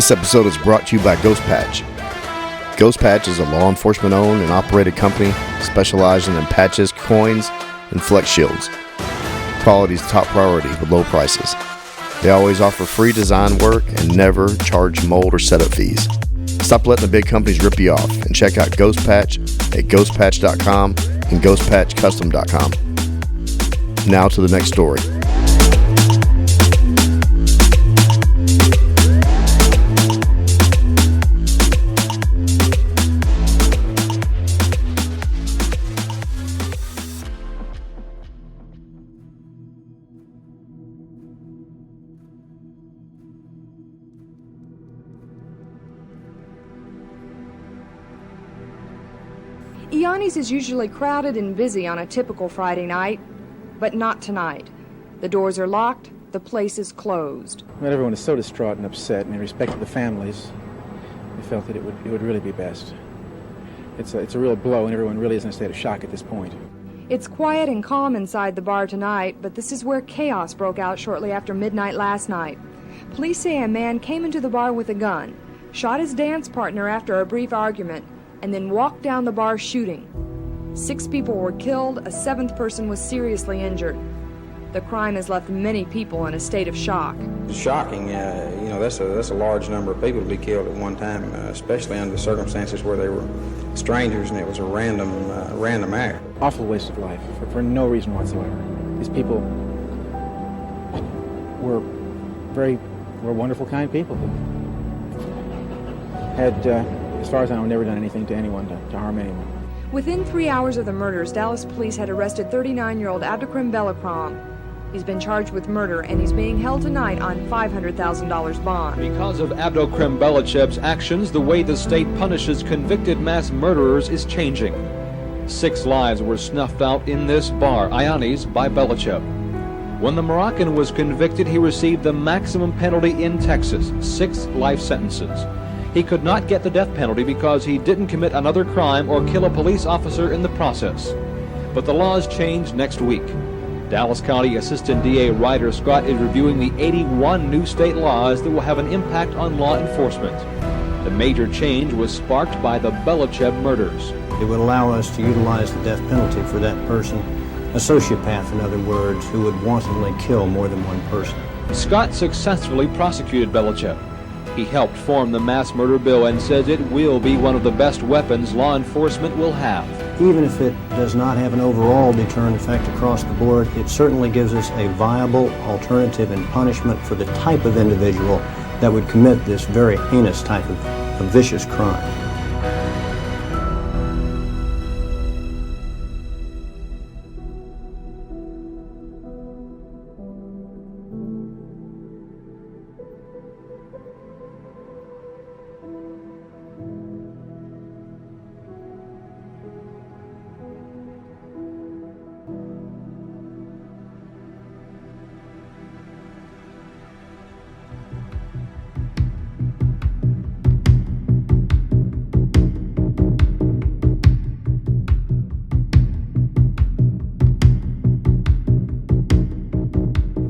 This episode is brought to you by Ghost Patch. Ghost Patch is a law enforcement-owned and operated company specializing in patches, coins, and flex shields. Quality is top priority with low prices. They always offer free design work and never charge mold or setup fees. Stop letting the big companies rip you off and check out Ghost Patch at ghostpatch.com and ghostpatchcustom.com. Now to the next story. Ianni's is usually crowded and busy on a typical Friday night, but not tonight. The doors are locked, the place is closed. Well, everyone is so distraught and upset, and in respect to the families, we felt that it would really be best. It's a real blow, and everyone really is in a state of shock at this point. It's quiet and calm inside the bar tonight, but this is where chaos broke out shortly after midnight last night. Police say a man came into the bar with a gun, shot his dance partner after a brief argument, and then walked down the bar shooting. 6 people were killed, a 7th person was seriously injured. The crime has left many people in a state of shock. It's shocking. That's a large number of people to be killed at one time, especially under the circumstances where they were strangers and it was a random act. Awful waste of life for no reason whatsoever. These people were wonderful, kind people who had, as far as I know, never done anything to anyone to harm anyone. Within 3 hours of the murders, Dallas police had arrested 39-year-old Abdelkrim Belachheb. He's been charged with murder, and he's being held tonight on $500,000 bond. Because of Abdelkrim Belachheb's actions, the way the state punishes convicted mass murderers is changing. 6 lives were snuffed out in this bar, Iannis, by Belachheb. When the Moroccan was convicted, he received the maximum penalty in Texas, 6 life sentences. He could not get the death penalty because he didn't commit another crime or kill a police officer in the process. But the laws change next week. Dallas County Assistant DA Ryder Scott is reviewing the 81 new state laws that will have an impact on law enforcement. The major change was sparked by the Belachheb murders. It would allow us to utilize the death penalty for that person, a sociopath, in other words, who would wantonly kill more than one person. Scott successfully prosecuted Belachheb. He helped form the mass murder bill and says it will be one of the best weapons law enforcement will have. Even if it does not have an overall deterrent effect across the board, it certainly gives us a viable alternative in punishment for the type of individual that would commit this very heinous type of vicious crime.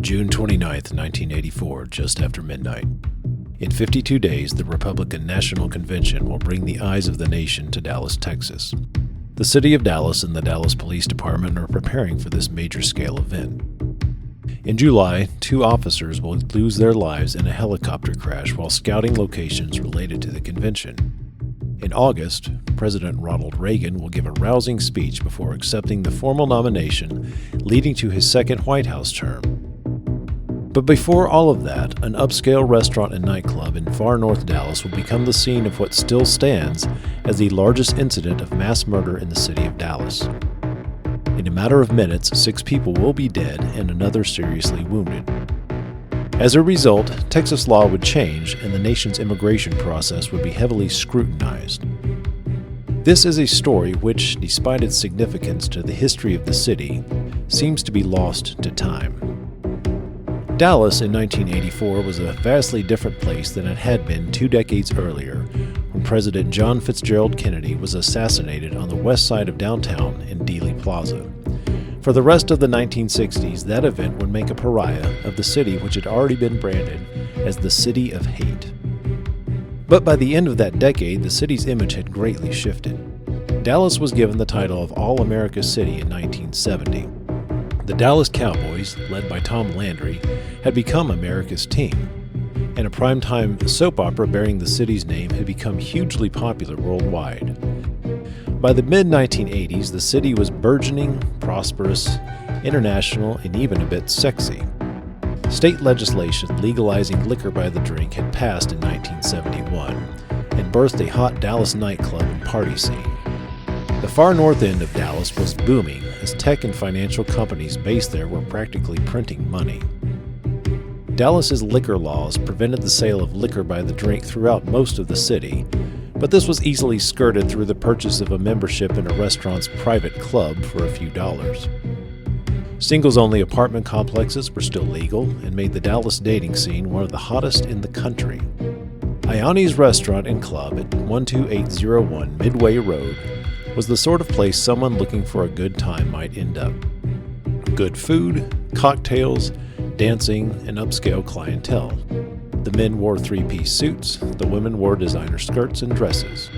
June 29th, 1984, just after midnight. In 52 days, the Republican National Convention will bring the eyes of the nation to Dallas, Texas. The city of Dallas and the Dallas Police Department are preparing for this major-scale event. In July, 2 officers will lose their lives in a helicopter crash while scouting locations related to the convention. In August, President Ronald Reagan will give a rousing speech before accepting the formal nomination, leading to his second White House term. But before all of that, an upscale restaurant and nightclub in far north Dallas will become the scene of what still stands as the largest incident of mass murder in the city of Dallas. In a matter of minutes, 6 people will be dead and another seriously wounded. As a result, Texas law would change and the nation's immigration process would be heavily scrutinized. This is a story which, despite its significance to the history of the city, seems to be lost to time. Dallas in 1984 was a vastly different place than it had been 2 decades earlier when President John Fitzgerald Kennedy was assassinated on the west side of downtown in Dealey Plaza. For the rest of the 1960s, that event would make a pariah of the city which had already been branded as the City of Hate. But by the end of that decade, the city's image had greatly shifted. Dallas was given the title of All-America City in 1970. The Dallas Cowboys, led by Tom Landry, had become America's team, and a primetime soap opera bearing the city's name had become hugely popular worldwide. By the mid-1980s, the city was burgeoning, prosperous, international, and even a bit sexy. State legislation legalizing liquor by the drink had passed in 1971 and birthed a hot Dallas nightclub and party scene. The far north end of Dallas was booming as tech and financial companies based there were practically printing money. Dallas's liquor laws prevented the sale of liquor by the drink throughout most of the city, but this was easily skirted through the purchase of a membership in a restaurant's private club for a few dollars. Singles-only apartment complexes were still legal and made the Dallas dating scene one of the hottest in the country. Ianni's Restaurant and Club at 12801 Midway Road was the sort of place someone looking for a good time might end up. Good food, cocktails, dancing, and upscale clientele. The men wore three-piece suits, the women wore designer skirts and dresses.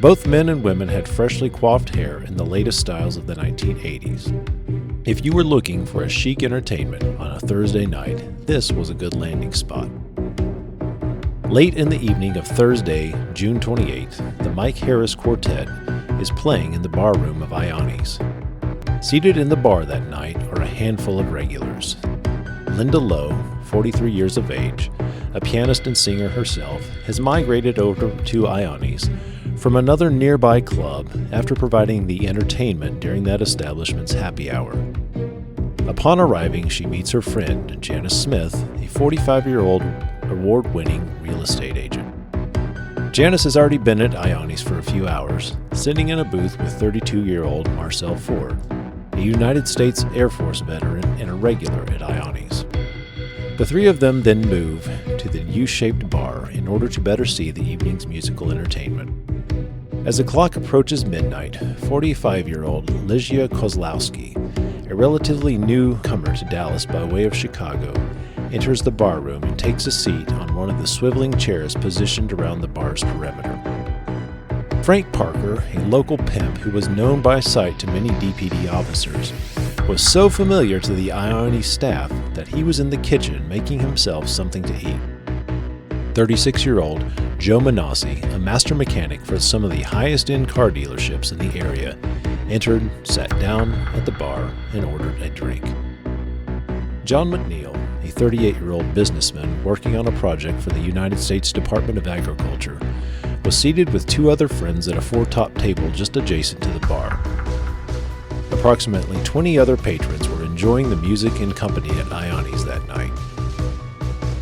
Both men and women had freshly coiffed hair in the latest styles of the 1980s. If you were looking for a chic entertainment on a Thursday night, this was a good landing spot. Late in the evening of Thursday, June 28th, the Mike Harris Quartet is playing in the bar room of Ianni's. Seated in the bar that night are a handful of regulars. Linda Lowe, 43 years of age, a pianist and singer herself, has migrated over to Ianni's from another nearby club after providing the entertainment during that establishment's happy hour. Upon arriving, she meets her friend, Janice Smith, a 45-year-old award-winning real estate agent. Janice has already been at Ianni's for a few hours, sitting in a booth with 32-year-old Marcell Ford, a United States Air Force veteran and a regular at Ianni's. The three of them then move to the U-shaped bar in order to better see the evening's musical entertainment. As the clock approaches midnight, 45-year-old Ligia Kozlowski, a relatively newcomer to Dallas by way of Chicago, enters the bar room and takes a seat on one of the swiveling chairs positioned around the bar's perimeter. Frank Parker, a local pimp who was known by sight to many DPD officers, was so familiar to the Ianni staff that he was in the kitchen making himself something to eat. 36-year-old Joe Manassi, a master mechanic for some of the highest-end car dealerships in the area, entered, sat down at the bar, and ordered a drink. John McNeil, a 38-year-old businessman working on a project for the United States Department of Agriculture, was seated with two other friends at a four-top table just adjacent to the bar. Approximately 20 other patrons were enjoying the music and company at Ianni's that night.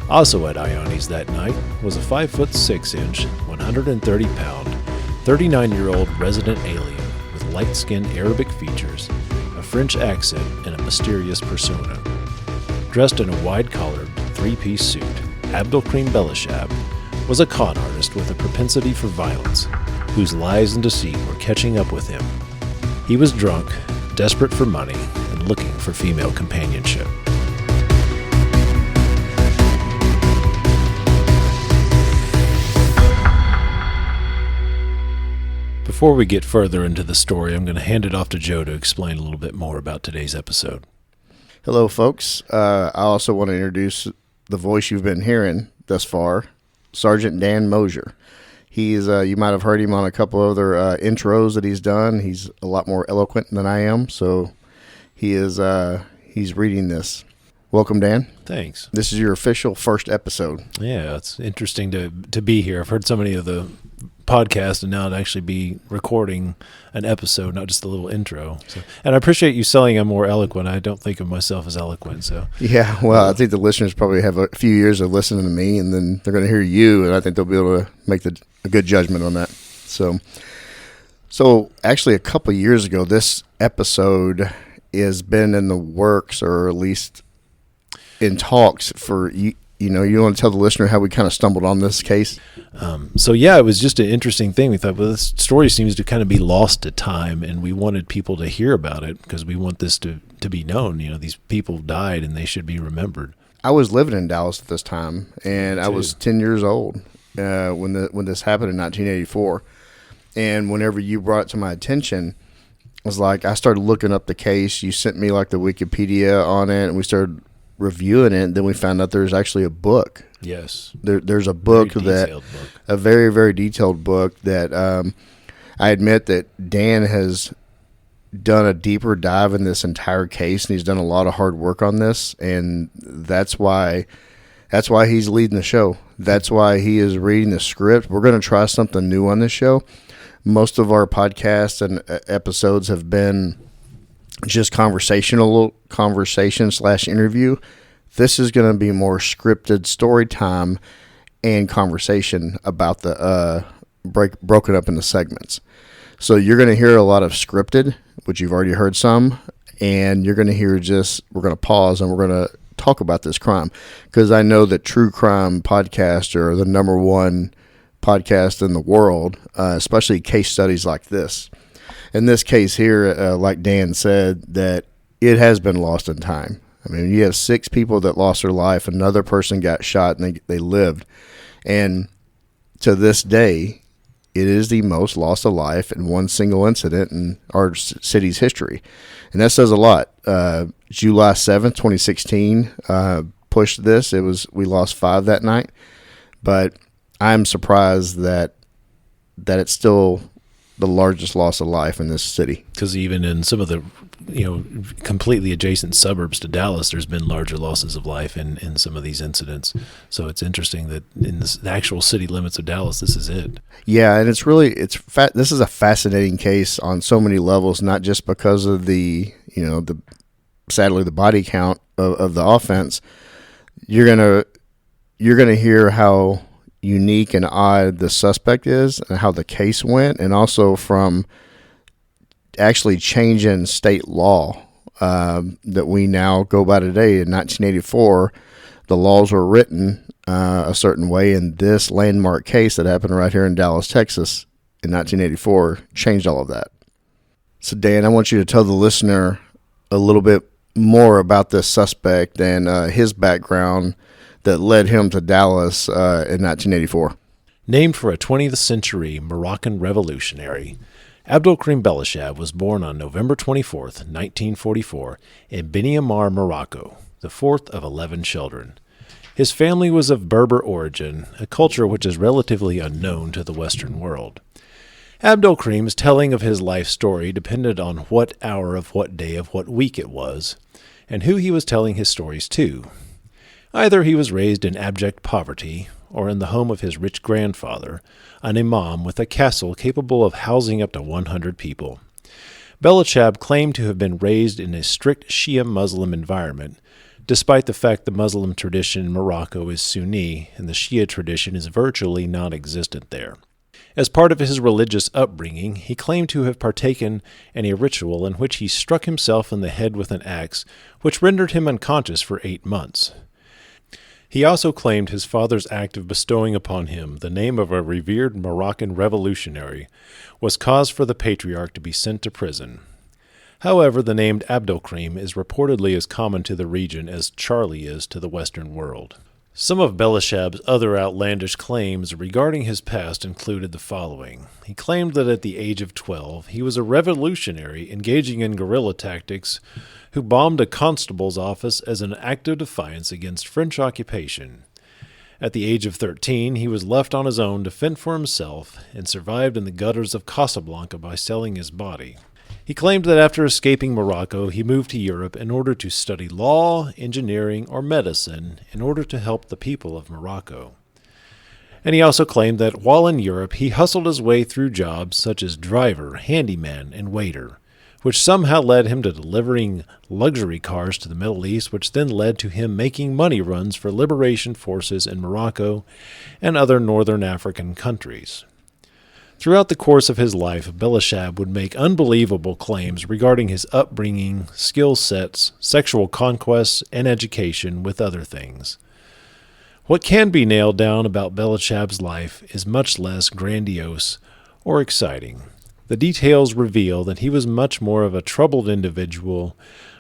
Also at Ianni's that night was a 5'6", 130-pound, 39-year-old resident alien with light-skinned Arabic features, a French accent, and a mysterious persona. Dressed in a wide-collared, three-piece suit, Abdelkrim Belachheb was a con artist with a propensity for violence, whose lies and deceit were catching up with him. He was drunk, desperate for money, and looking for female companionship. Before we get further into the story, I'm going to hand it off to Joe to explain a little bit more about today's episode. Hello, folks. I also want to introduce the voice you've been hearing thus far, Sergeant Dan Mosier. He's you might have heard him on a couple other intros that he's done. He's a lot more eloquent than I am, so he's reading this. Welcome, Dan. Thanks. This is your official first episode. Yeah, it's interesting to be here. I've heard so many of the podcasts, and now to actually be recording an episode, not just a little intro. So, and I appreciate you saying I'm more eloquent. I don't think of myself as eloquent. So yeah, well, I think the listeners probably have a few years of listening to me, and then they're going to hear you, and I think they'll be able to make a good judgment on that. So actually, a couple of years ago, this episode has been in the works, or at least in talks for you. You know, you want to tell the listener how we kind of stumbled on this case? It was just an interesting thing. We thought, well, this story seems to kind of be lost to time, and we wanted people to hear about it because we want this to be known. You know, these people died, and they should be remembered. I was living in Dallas at this time, and I was 10 years old. when this happened in 1984. And whenever you brought it to my attention, I was like, I started looking up the case. You sent me like the Wikipedia on it, and we started reviewing it. And then we found out there's actually a book. Yes. There's a book a very, very detailed book that I admit that Dan has done a deeper dive in this entire case, and he's done a lot of hard work on this, and that's why he's leading the show. That's why he is reading the script. We're going to try something new on this show. Most of our podcasts and episodes have been just conversation / interview. This is going to be more scripted story time and conversation about the broken up into segments. So you're going to hear a lot of scripted, which you've already heard some, and you're going to hear we're going to pause and we're going to talk about this crime, because I know that true crime podcasts are the number one podcast in the world, especially case studies like this. In this case here, like Dan said, that it has been lost in time. I mean, you have 6 people that lost their life. Another person got shot and they lived. And to this day, it is the most loss of life in one single incident in our city's history. And that says a lot. July 7th, 2016, pushed this. We lost 5 that night. But I'm surprised that it's still the largest loss of life in this city. Because even in some of the completely adjacent suburbs to Dallas, there's been larger losses of life in some of these incidents. So it's interesting that in the actual city limits of Dallas, this is it. Yeah, and this is a fascinating case on so many levels, not just because of sadly the body count of the offense. You're gonna hear how unique and odd the suspect is and how the case went, and also from actually changing state law that we now go by today. In 1984, the laws were written a certain way, and this landmark case that happened right here in Dallas, Texas in 1984 changed all of that. So Dan, I want you to tell the listener a little bit more about this suspect and his background that led him to Dallas in 1984. Named for a 20th century Moroccan revolutionary, Abdelkrim Belachheb was born on November 24, 1944, in Beni Ammar, Morocco, the fourth of 11 children. His family was of Berber origin, a culture which is relatively unknown to the Western world. Abdelkrim's telling of his life story depended on what hour of what day of what week it was, and who he was telling his stories to. Either he was raised in abject poverty, or in the home of his rich grandfather, an imam with a castle capable of housing up to 100 people. Belachheb claimed to have been raised in a strict Shia Muslim environment, despite the fact the Muslim tradition in Morocco is Sunni and the Shia tradition is virtually non-existent there. As part of his religious upbringing, he claimed to have partaken in a ritual in which he struck himself in the head with an axe, which rendered him unconscious for 8 months. He also claimed his father's act of bestowing upon him the name of a revered Moroccan revolutionary was cause for the patriarch to be sent to prison. However, the name Abdelkrim is reportedly as common to the region as Charlie is to the Western world. Some of Belachheb's other outlandish claims regarding his past included the following. He claimed that at the age of 12, he was a revolutionary engaging in guerrilla tactics who bombed a constable's office as an act of defiance against French occupation. At the age of 13, he was left on his own to fend for himself and survived in the gutters of Casablanca by selling his body. He claimed that after escaping Morocco, he moved to Europe in order to study law, engineering, or medicine in order to help the people of Morocco. And he also claimed that while in Europe, he hustled his way through jobs such as driver, handyman, and waiter, which somehow led him to delivering luxury cars to the Middle East, which then led to him making money runs for liberation forces in Morocco and other northern African countries. Throughout the course of his life, Belachheb would make unbelievable claims regarding his upbringing, skill sets, sexual conquests, and education, with other things. What can be nailed down about Belachheb's life is much less grandiose or exciting. The details reveal that he was much more of a troubled individual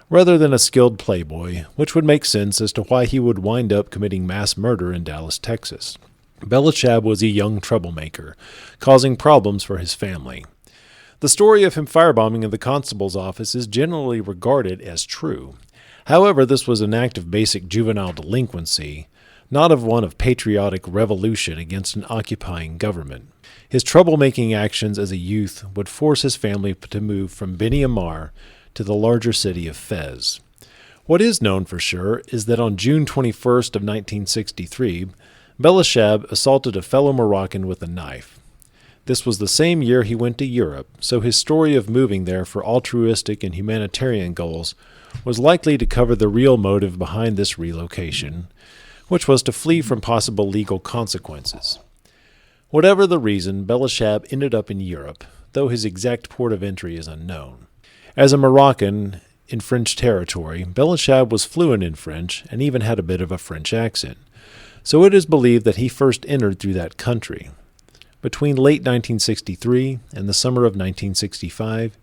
rather than a skilled playboy, which would make sense as to why he would wind up committing mass murder in Dallas, Texas. Belachheb was a young troublemaker, causing problems for his family. The story of him firebombing the constable's office is generally regarded as true. However, this was an act of basic juvenile delinquency, not of one of patriotic revolution against an occupying government. His troublemaking actions as a youth would force his family to move from Beni Ammar to the larger city of Fez. What is known for sure is that on June 21st of 1963, Belachheb assaulted a fellow Moroccan with a knife. This was the same year he went to Europe, so his story of moving there for altruistic and humanitarian goals was likely to cover the real motive behind this relocation, which was to flee from possible legal consequences. Whatever the reason, Belachheb ended up in Europe, though his exact port of entry is unknown. As a Moroccan in French territory, Belachheb was fluent in French and even had a bit of a French accent, so it is believed that he first entered through that country. Between late 1963 and the summer of 1965,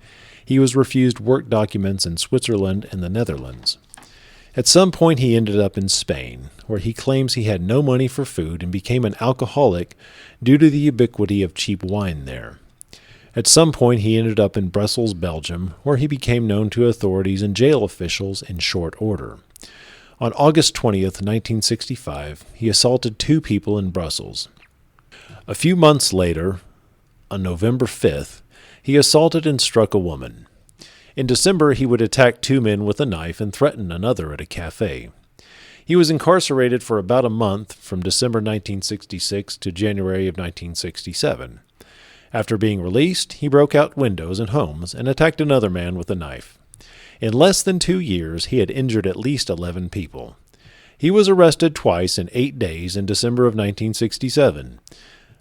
he was refused work documents in Switzerland and the Netherlands. At some point he ended up in Spain, where he claims he had no money for food and became an alcoholic due to the ubiquity of cheap wine there. At some point he ended up in Brussels, Belgium, where he became known to authorities and jail officials in short order. On August 20th, 1965, he assaulted 2 people in Brussels. A few months later, on November 5th, he assaulted and struck a woman. In December, he would attack 2 men with a knife and threaten another at a cafe. He was incarcerated for about a month from December 1966 to January of 1967. After being released, he broke out windows in homes and attacked another man with a knife. In less than 2 years, he had injured at least 11 people. He was arrested twice in 8 days in December of 1967.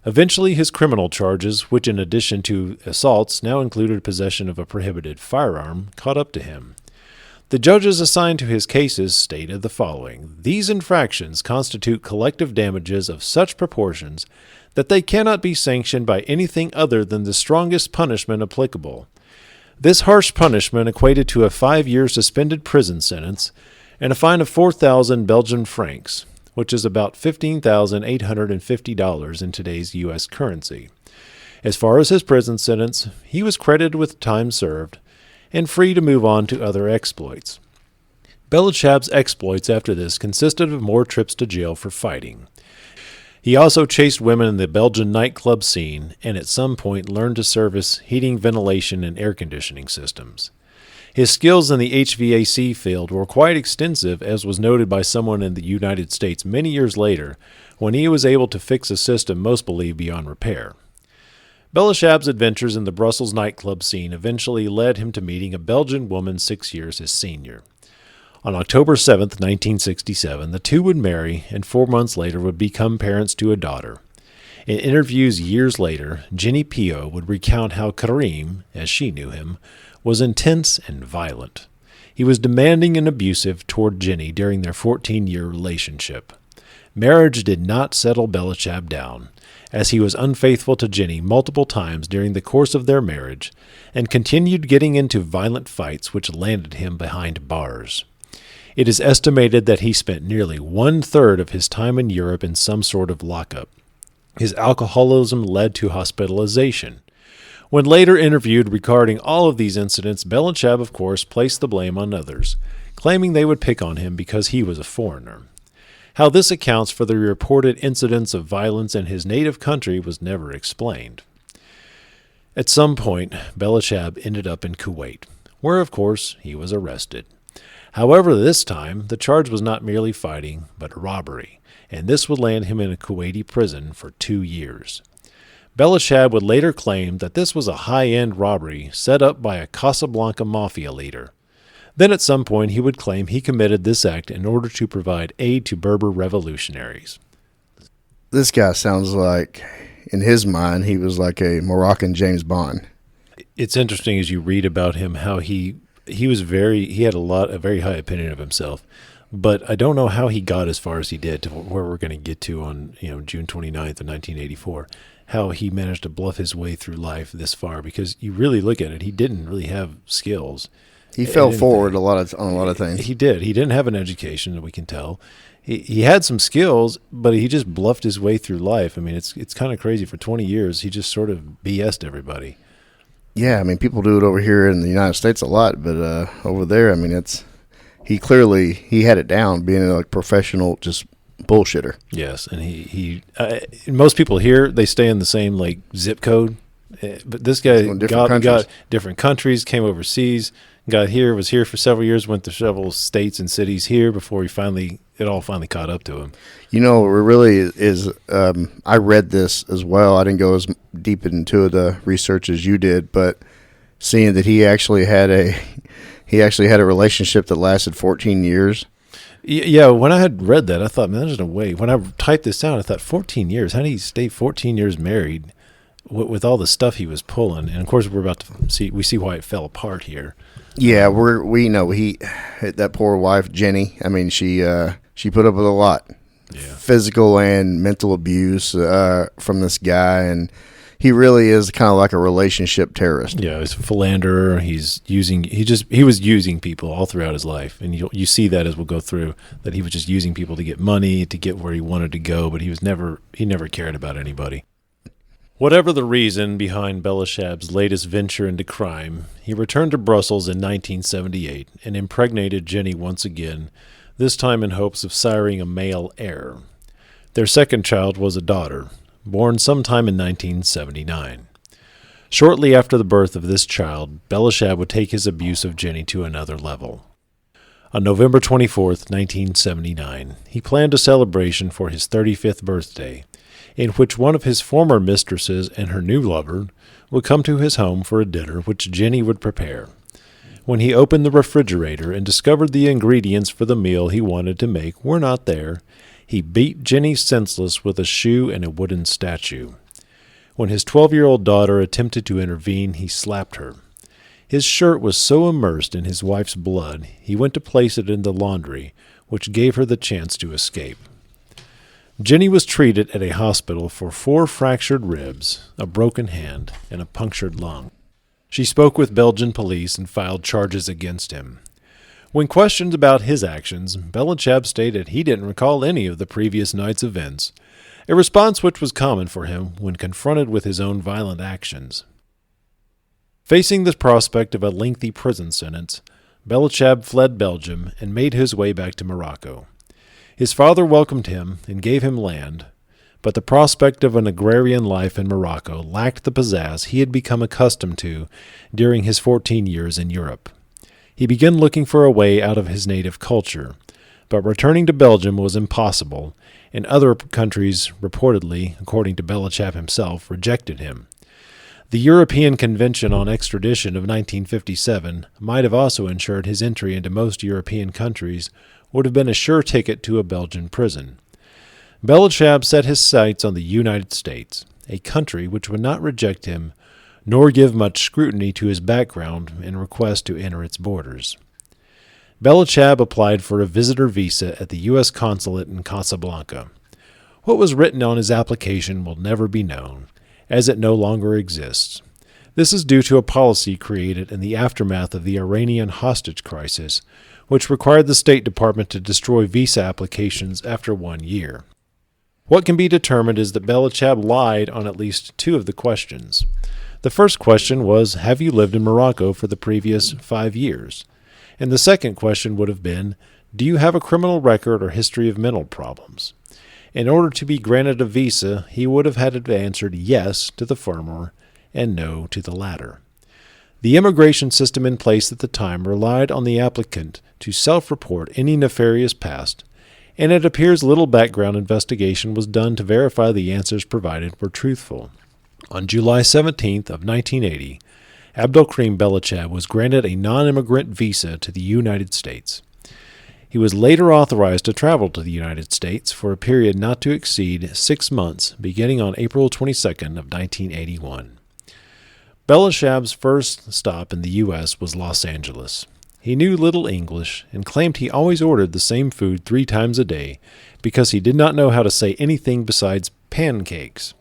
Eventually, his criminal charges, which in addition to assaults now included possession of a prohibited firearm, caught up to him. The judges assigned to his cases stated the following: "These infractions constitute collective damages of such proportions that they cannot be sanctioned by anything other than the strongest punishment applicable. This harsh punishment equated to a 5-year suspended prison sentence and a fine of 4,000 Belgian francs, which is about $15,850 in today's U.S. currency. As far as his prison sentence, he was credited with time served and free to move on to other exploits. Belachheb's exploits after this consisted of more trips to jail for fighting. He also chased women in the Belgian nightclub scene and at some point learned to service heating, ventilation, and air conditioning systems. His skills in the HVAC field were quite extensive, as was noted by someone in the United States many years later, when he was able to fix a system most believed beyond repair. Belachheb's adventures in the Brussels nightclub scene eventually led him to meeting a Belgian woman 6 years his senior. On October 7, 1967, the two would marry and 4 months later would become parents to a daughter. In interviews years later, Jenny Pio would recount how Karim, as she knew him, was intense and violent. He was demanding and abusive toward Jenny during their 14-year relationship. Marriage did not settle Belachheb down, as he was unfaithful to Jenny multiple times during the course of their marriage and continued getting into violent fights which landed him behind bars. It is estimated that he spent nearly 1/3 of his time in Europe in some sort of lockup. His alcoholism led to hospitalization. When later interviewed regarding all of these incidents, Belachheb, of course, placed the blame on others, claiming they would pick on him because he was a foreigner. How this accounts for the reported incidents of violence in his native country was never explained. At some point, Belachheb ended up in Kuwait, where, of course, he was arrested. However, this time, the charge was not merely fighting, but robbery, and this would land him in a Kuwaiti prison for 2 years. Belachheb would later claim that this was a high-end robbery set up by a Casablanca mafia leader. Then at some point he would claim he committed this act in order to provide aid to Berber revolutionaries. This guy sounds like, in his mind, he was like a Moroccan James Bond. It's interesting as you read about him how he had a very high opinion of himself. But I don't know how he got as far as he did to where we're going to get to on June 29th of 1984, how he managed to bluff his way through life this far, because you really look at it, he didn't really have skills. He fell forward on a lot of things. He did. He didn't have an education, that we can tell. he had some skills, but he just bluffed his way through life. I mean, it's kind of crazy. For 20 years, he just sort of BS'd everybody. Yeah, I mean, people do it over here in the United States a lot, but over there, I mean, he had it down, being a professional just bullshitter. Yes, and he most people here, they stay in the same like zip code, but this guy got different countries, came overseas, got here, was here for several years, went to several states and cities here before it all finally caught up to him. You know, it really is. I read this as well. I didn't go as deep into the research as you did, but seeing that he actually had a relationship that lasted 14 years. Yeah, when I had read that, I thought, man, there's no way. When I typed this down, I thought 14 years. How did he stay 14 years married with all the stuff he was pulling? And of course, we're about to see why it fell apart here. Yeah, we know that poor wife Jenny. I mean, she put up with a lot, physical and mental abuse from this guy, and he really is kind of like a relationship terrorist. Yeah, he's a philanderer. He was using people all throughout his life, and you see that as we'll go through, that he was just using people to get money, to get where he wanted to go, but he never cared about anybody. Whatever the reason behind Belacheb's latest venture into crime, he returned to Brussels in 1978 and impregnated Jenny once again, this time in hopes of siring a male heir. Their second child was a daughter, born sometime in 1979. Shortly after the birth of this child, Belacheb would take his abuse of Jenny to another level. On November 24th, 1979, he planned a celebration for his 35th birthday, in which one of his former mistresses and her new lover would come to his home for a dinner which Jenny would prepare. When he opened the refrigerator and discovered the ingredients for the meal he wanted to make were not there, he beat Jenny senseless with a shoe and a wooden statue. When his 12-year-old daughter attempted to intervene, he slapped her. His shirt was so immersed in his wife's blood, he went to place it in the laundry, which gave her the chance to escape. Jenny was treated at a hospital for 4 fractured ribs, a broken hand, and a punctured lung. She spoke with Belgian police and filed charges against him. When questioned about his actions, Belacheb stated he didn't recall any of the previous night's events, a response which was common for him when confronted with his own violent actions. Facing the prospect of a lengthy prison sentence, Belacheb fled Belgium and made his way back to Morocco. His father welcomed him and gave him land, but the prospect of an agrarian life in Morocco lacked the pizzazz he had become accustomed to during his 14 years in Europe. He began looking for a way out of his native culture, but returning to Belgium was impossible, and other countries reportedly, according to Belacheb himself, rejected him. The European Convention on Extradition of 1957 might have also ensured his entry into most European countries would have been a sure ticket to a Belgian prison. Belacheb set his sights on the United States, a country which would not reject him, nor give much scrutiny to his background and request to enter its borders. Belacheb applied for a visitor visa at the U.S. consulate in Casablanca. What was written on his application will never be known, as it no longer exists. This is due to a policy created in the aftermath of the Iranian hostage crisis, which required the State Department to destroy visa applications after 1 year. What can be determined is that Belacheb lied on at least 2 of the questions. The first question was, have you lived in Morocco for the previous 5 years? And the second question would have been, do you have a criminal record or history of mental problems? In order to be granted a visa, he would have had to answer yes to the former and no to the latter. The immigration system in place at the time relied on the applicant to self-report any nefarious past, and it appears little background investigation was done to verify the answers provided were truthful. On July 17th of 1980, Abdelkrim Belachheb was granted a non-immigrant visa to the United States. He was later authorized to travel to the United States for a period not to exceed 6 months, beginning on April 22nd of 1981. Belacheb's first stop in the U.S. was Los Angeles. He knew little English and claimed he always ordered the same food 3 times a day because he did not know how to say anything besides pancakes.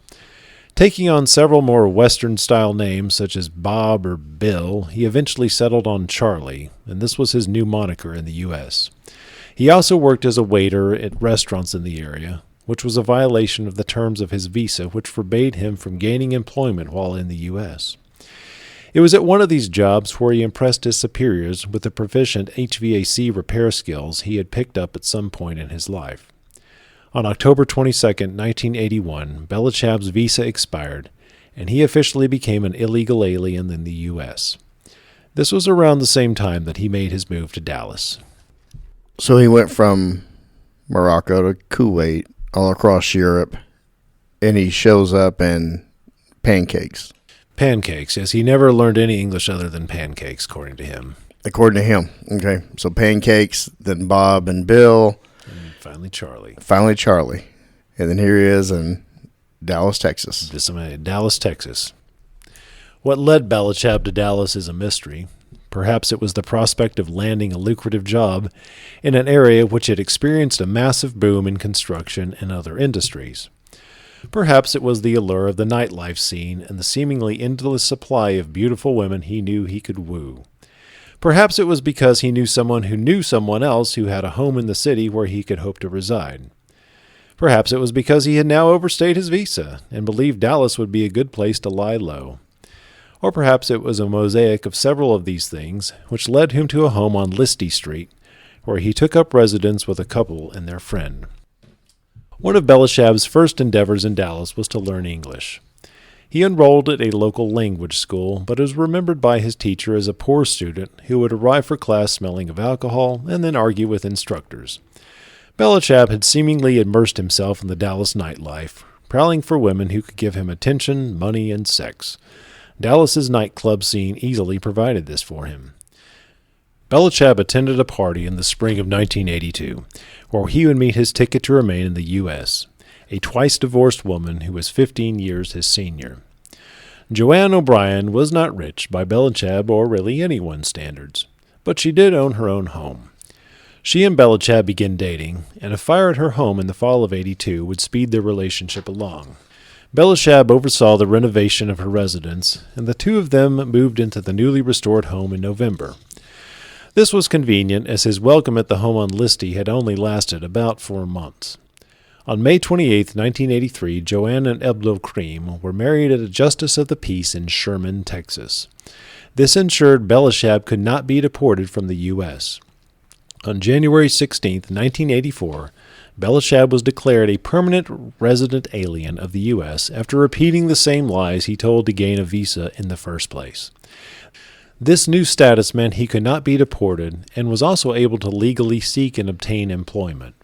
Taking on several more Western-style names such as Bob or Bill, he eventually settled on Charlie, and this was his new moniker in the U.S. He also worked as a waiter at restaurants in the area, which was a violation of the terms of his visa, which forbade him from gaining employment while in the U.S. It was at one of these jobs where he impressed his superiors with the proficient HVAC repair skills he had picked up at some point in his life. On October 22, 1981, Belacheb's visa expired, and he officially became an illegal alien in the U.S. This was around the same time that he made his move to Dallas. So he went from Morocco to Kuwait, all across Europe, and he shows up in pancakes. Pancakes, yes. He never learned any English other than pancakes, according to him. According to him. Okay. So pancakes, then Bob and Bill. And finally Charlie. And then here he is in Dallas, Texas. Dallas, Texas. What led Belacheb to Dallas is a mystery. Perhaps it was the prospect of landing a lucrative job in an area which had experienced a massive boom in construction and other industries. Perhaps it was the allure of the nightlife scene and the seemingly endless supply of beautiful women he knew he could woo. Perhaps it was because he knew someone who knew someone else who had a home in the city where he could hope to reside. Perhaps it was because he had now overstayed his visa and believed Dallas would be a good place to lie low. Or perhaps it was a mosaic of several of these things, which led him to a home on Listy Street, where he took up residence with a couple and their friend. One of Belacheb's first endeavors in Dallas was to learn English. He enrolled at a local language school, but was remembered by his teacher as a poor student who would arrive for class smelling of alcohol and then argue with instructors. Belacheb had seemingly immersed himself in the Dallas nightlife, prowling for women who could give him attention, money, and sex. Dallas's nightclub scene easily provided this for him. Belacheb attended a party in the spring of 1982, where he would meet his ticket to remain in the U.S., a twice-divorced woman who was 15 years his senior. Joanne O'Brien was not rich by Belacheb or really anyone's standards, but she did own her own home. She and Belacheb began dating, and a fire at her home in the fall of '82 would speed their relationship along. Belacheb oversaw the renovation of her residence, and the two of them moved into the newly restored home in November. This was convenient, as his welcome at the home on Listy had only lasted about 4 months. On May 28, 1983, Joanne and Abdelkrim were married at a Justice of the Peace in Sherman, Texas. This ensured Belacheb could not be deported from the U.S. On January 16, 1984, Belacheb was declared a permanent resident alien of the U.S. after repeating the same lies he told to gain a visa in the first place. This new status meant he could not be deported and was also able to legally seek and obtain employment.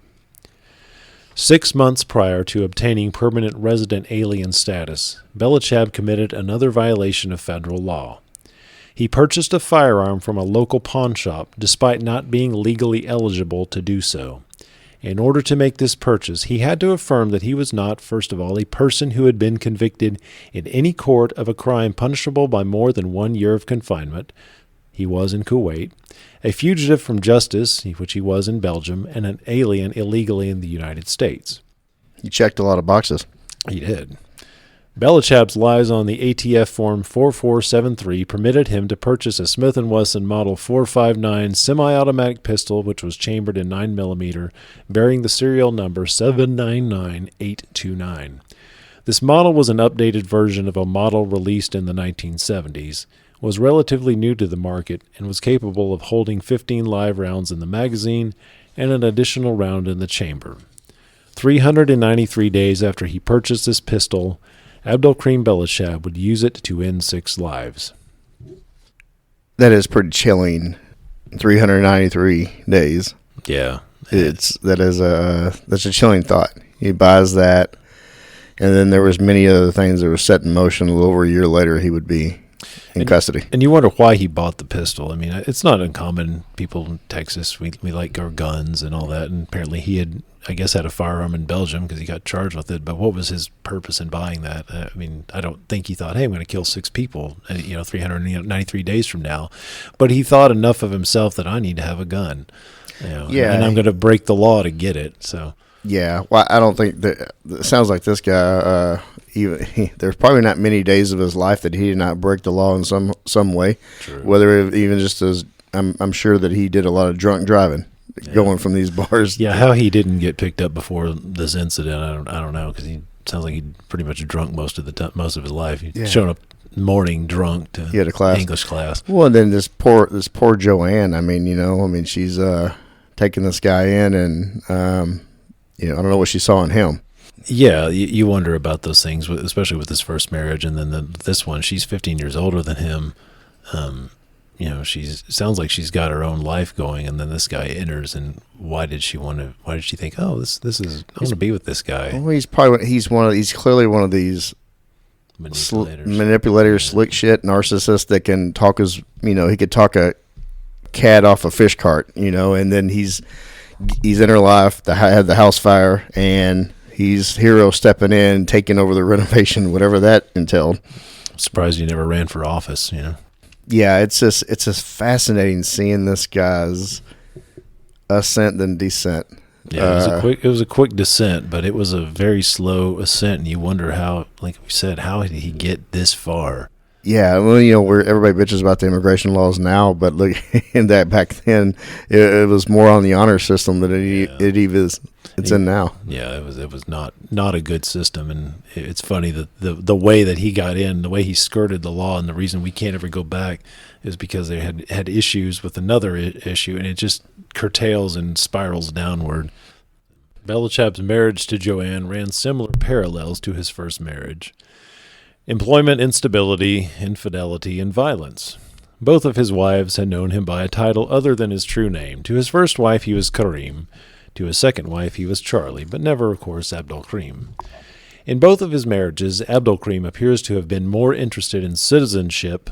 6 months prior to obtaining permanent resident alien status, Belacheb committed another violation of federal law. He purchased a firearm from a local pawn shop despite not being legally eligible to do so. In order to make this purchase, he had to affirm that he was not, first of all, a person who had been convicted in any court of a crime punishable by more than 1 year of confinement. He was in Kuwait, a fugitive from justice, which he was in Belgium, and an alien illegally in the United States. He checked a lot of boxes. He did. Belacheb's lies on the ATF Form 4473 permitted him to purchase a Smith & Wesson Model 459 semi-automatic pistol, which was chambered in 9mm, bearing the serial number 799829. This model was an updated version of a model released in the 1970s, was relatively new to the market, and was capable of holding 15 live rounds in the magazine and an additional round in the chamber. 393 days after he purchased this pistol, Abdelkrim Belachheb would use it to end 6 lives. That is pretty chilling. 393 days. Yeah. That's a chilling thought. He buys that, and then there was many other things that were set in motion. A little over a year later, he would be in custody. And you wonder why he bought the pistol. I mean, it's not uncommon. People in Texas, we like our guns and all that, and apparently he had, I guess, had a firearm in Belgium because he got charged with it. But what was his purpose in buying that? I mean, I don't think he thought, hey, I'm going to kill 6 people, 393 days from now. But he thought enough of himself that I need to have a gun. Yeah. And I'm going to break the law to get it. So. Yeah. Well, I don't think that it sounds like this guy, there's probably not many days of his life that he did not break the law in some way. True. Whether it even just as, I'm sure that he did a lot of drunk driving. going from these bars. Yeah, how he didn't get picked up before this incident, I don't know, because he sounds like he'd pretty much drunk most of his life. He'd shown up morning drunk to English class. Well, and then this poor Joanne. I mean, she's taking this guy in, and I don't know what she saw in him. Yeah, you wonder about those things, especially with his first marriage, and then this one. She's 15 years older than him. Sounds like she's got her own life going, and then this guy enters. And why did she think, oh, this is I want to be with this guy? Well, he's clearly one of these manipulators, slick shit narcissists that can talk he could talk a cat off a fish cart, and then he's in her life. Had the house fire, and he's hero stepping in, taking over the renovation, whatever that entailed. I'm surprised he never ran for office, Yeah, it's just fascinating seeing this guy's ascent and descent. Yeah, it was a quick descent, but it was a very slow ascent, and you wonder how, like we said, how did he get this far? Yeah, well, where everybody bitches about the immigration laws now, but look, in that back then, it was more on the honor system than it even is. It's in now. Yeah, it was not a good system, and it's funny that the way that he got in, the way he skirted the law, and the reason we can't ever go back is because they had issues with another issue, and it just curtails and spirals downward. Belachheb's marriage to Joanne ran similar parallels to his first marriage. Employment instability, infidelity, and violence. Both of his wives had known him by a title other than his true name. To his first wife, he was Karim. To his second wife, he was Charlie, but never, of course, Abdelkrim. In both of his marriages, Abdelkrim appears to have been more interested in citizenship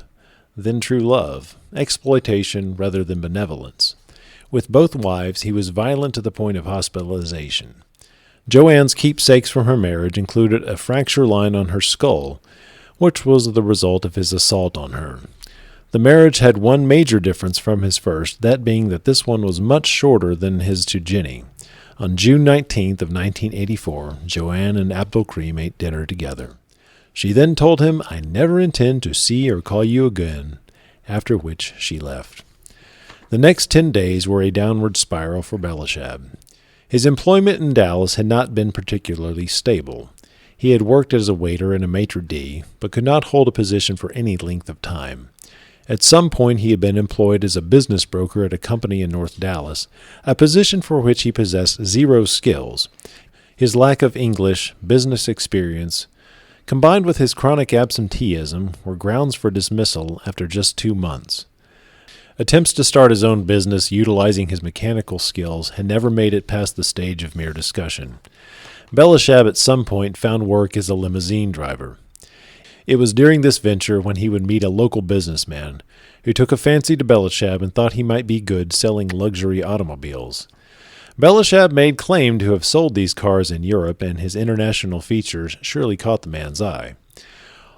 than true love, exploitation rather than benevolence. With both wives, he was violent to the point of hospitalization. Joanne's keepsakes from her marriage included a fracture line on her skull, which was the result of his assault on her. The marriage had one major difference from his first, that being that this one was much shorter than his to Jenny. On June 19th of 1984, Joanne and Abdelkrim ate dinner together. She then told him, "I never intend to see or call you again," after which she left. The next 10 days were a downward spiral for Belachheb. His employment in Dallas had not been particularly stable. He had worked as a waiter and a maitre d', but could not hold a position for any length of time. At some point he had been employed as a business broker at a company in North Dallas, a position for which he possessed zero skills. His lack of English, business experience, combined with his chronic absenteeism, were grounds for dismissal after just 2 months. Attempts to start his own business utilizing his mechanical skills had never made it past the stage of mere discussion. Belachheb at some point found work as a limousine driver. It was during this venture when he would meet a local businessman who took a fancy to Belachheb and thought he might be good selling luxury automobiles. Belachheb made claim to have sold these cars in Europe, and his international features surely caught the man's eye.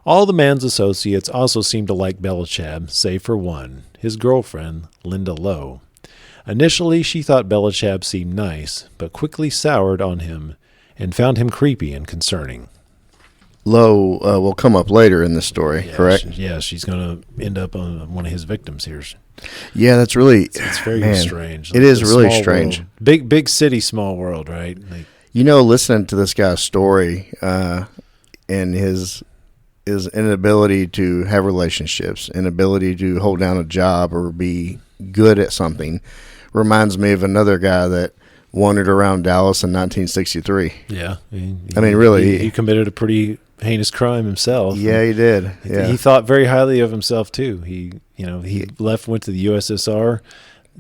All the man's associates also seemed to like Belachheb, save for one, his girlfriend, Linda Lowe. Initially, she thought Belachheb seemed nice, but quickly soured on him and found him creepy and concerning. Lowe will come up later in the story, correct? She's going to end up on one of his victims here. Yeah, that's really... It's very strange. It is really strange. World. Big city, small world, right? Listening to this guy's story and his inability to have relationships, inability to hold down a job or be good at something, reminds me of another guy that wandered around Dallas in 1963. Yeah. Really. He committed a pretty heinous crime himself. Yeah, he did. Yeah. He thought very highly of himself, too. He left, went to the USSR,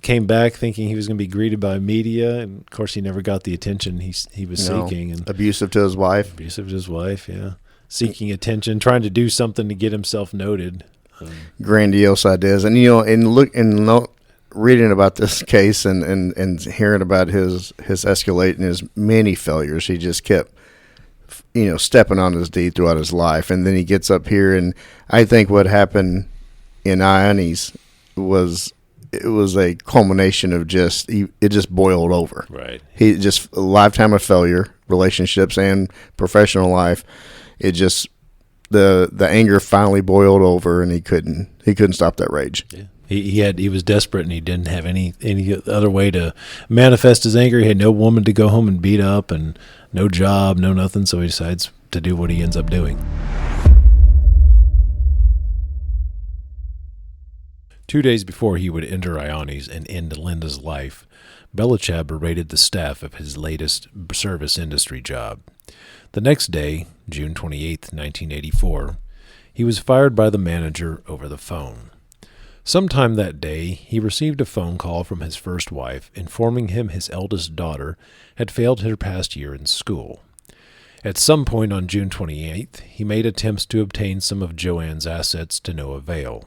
came back thinking he was going to be greeted by media, and, of course, he never got the attention he was seeking. And abusive to his wife. Abusive to his wife, yeah. Seeking attention, trying to do something to get himself noted. Grandiose ideas. And, reading about this case and hearing about his escalate and his many failures, he just kept, stepping on his D throughout his life. And then he gets up here, and I think what happened in Ianni's was a culmination of it just boiled over. Right. He just a lifetime of failure, relationships and professional life. It just the anger finally boiled over, and he couldn't stop that rage. Yeah. He was desperate, and he didn't have any other way to manifest his anger. He had no woman to go home and beat up, and no job, no nothing, so he decides to do what he ends up doing. 2 days before he would enter Ianni's and end Linda's life, Belachheb berated the staff of his latest service industry job. The next day, June 28, 1984, he was fired by the manager over the phone. Sometime that day, he received a phone call from his first wife informing him his eldest daughter had failed her past year in school. At some point on June 28th, he made attempts to obtain some of Joanne's assets to no avail.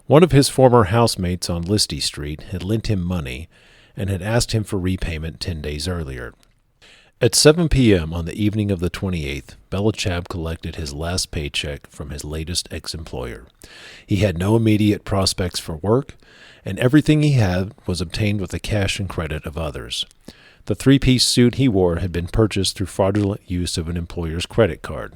One of his former housemates on Listy Street had lent him money and had asked him for repayment 10 days earlier. At 7 p.m. on the evening of the 28th, Belachheb collected his last paycheck from his latest ex-employer. He had no immediate prospects for work, and everything he had was obtained with the cash and credit of others. The three-piece suit he wore had been purchased through fraudulent use of an employer's credit card.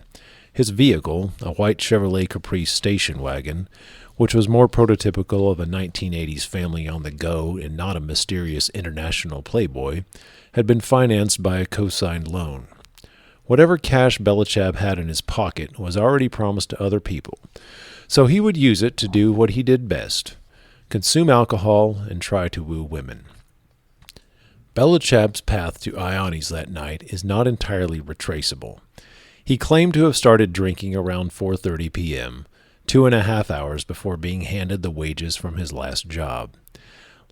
His vehicle, a white Chevrolet Caprice station wagon, which was more prototypical of a 1980s family on the go and not a mysterious international playboy, had been financed by a co-signed loan. Whatever cash Belachheb had in his pocket was already promised to other people, so he would use it to do what he did best: consume alcohol and try to woo women. Belachheb's path to Ianni's that night is not entirely retraceable. He claimed to have started drinking around 4:30 p.m., 2.5 hours before being handed the wages from his last job.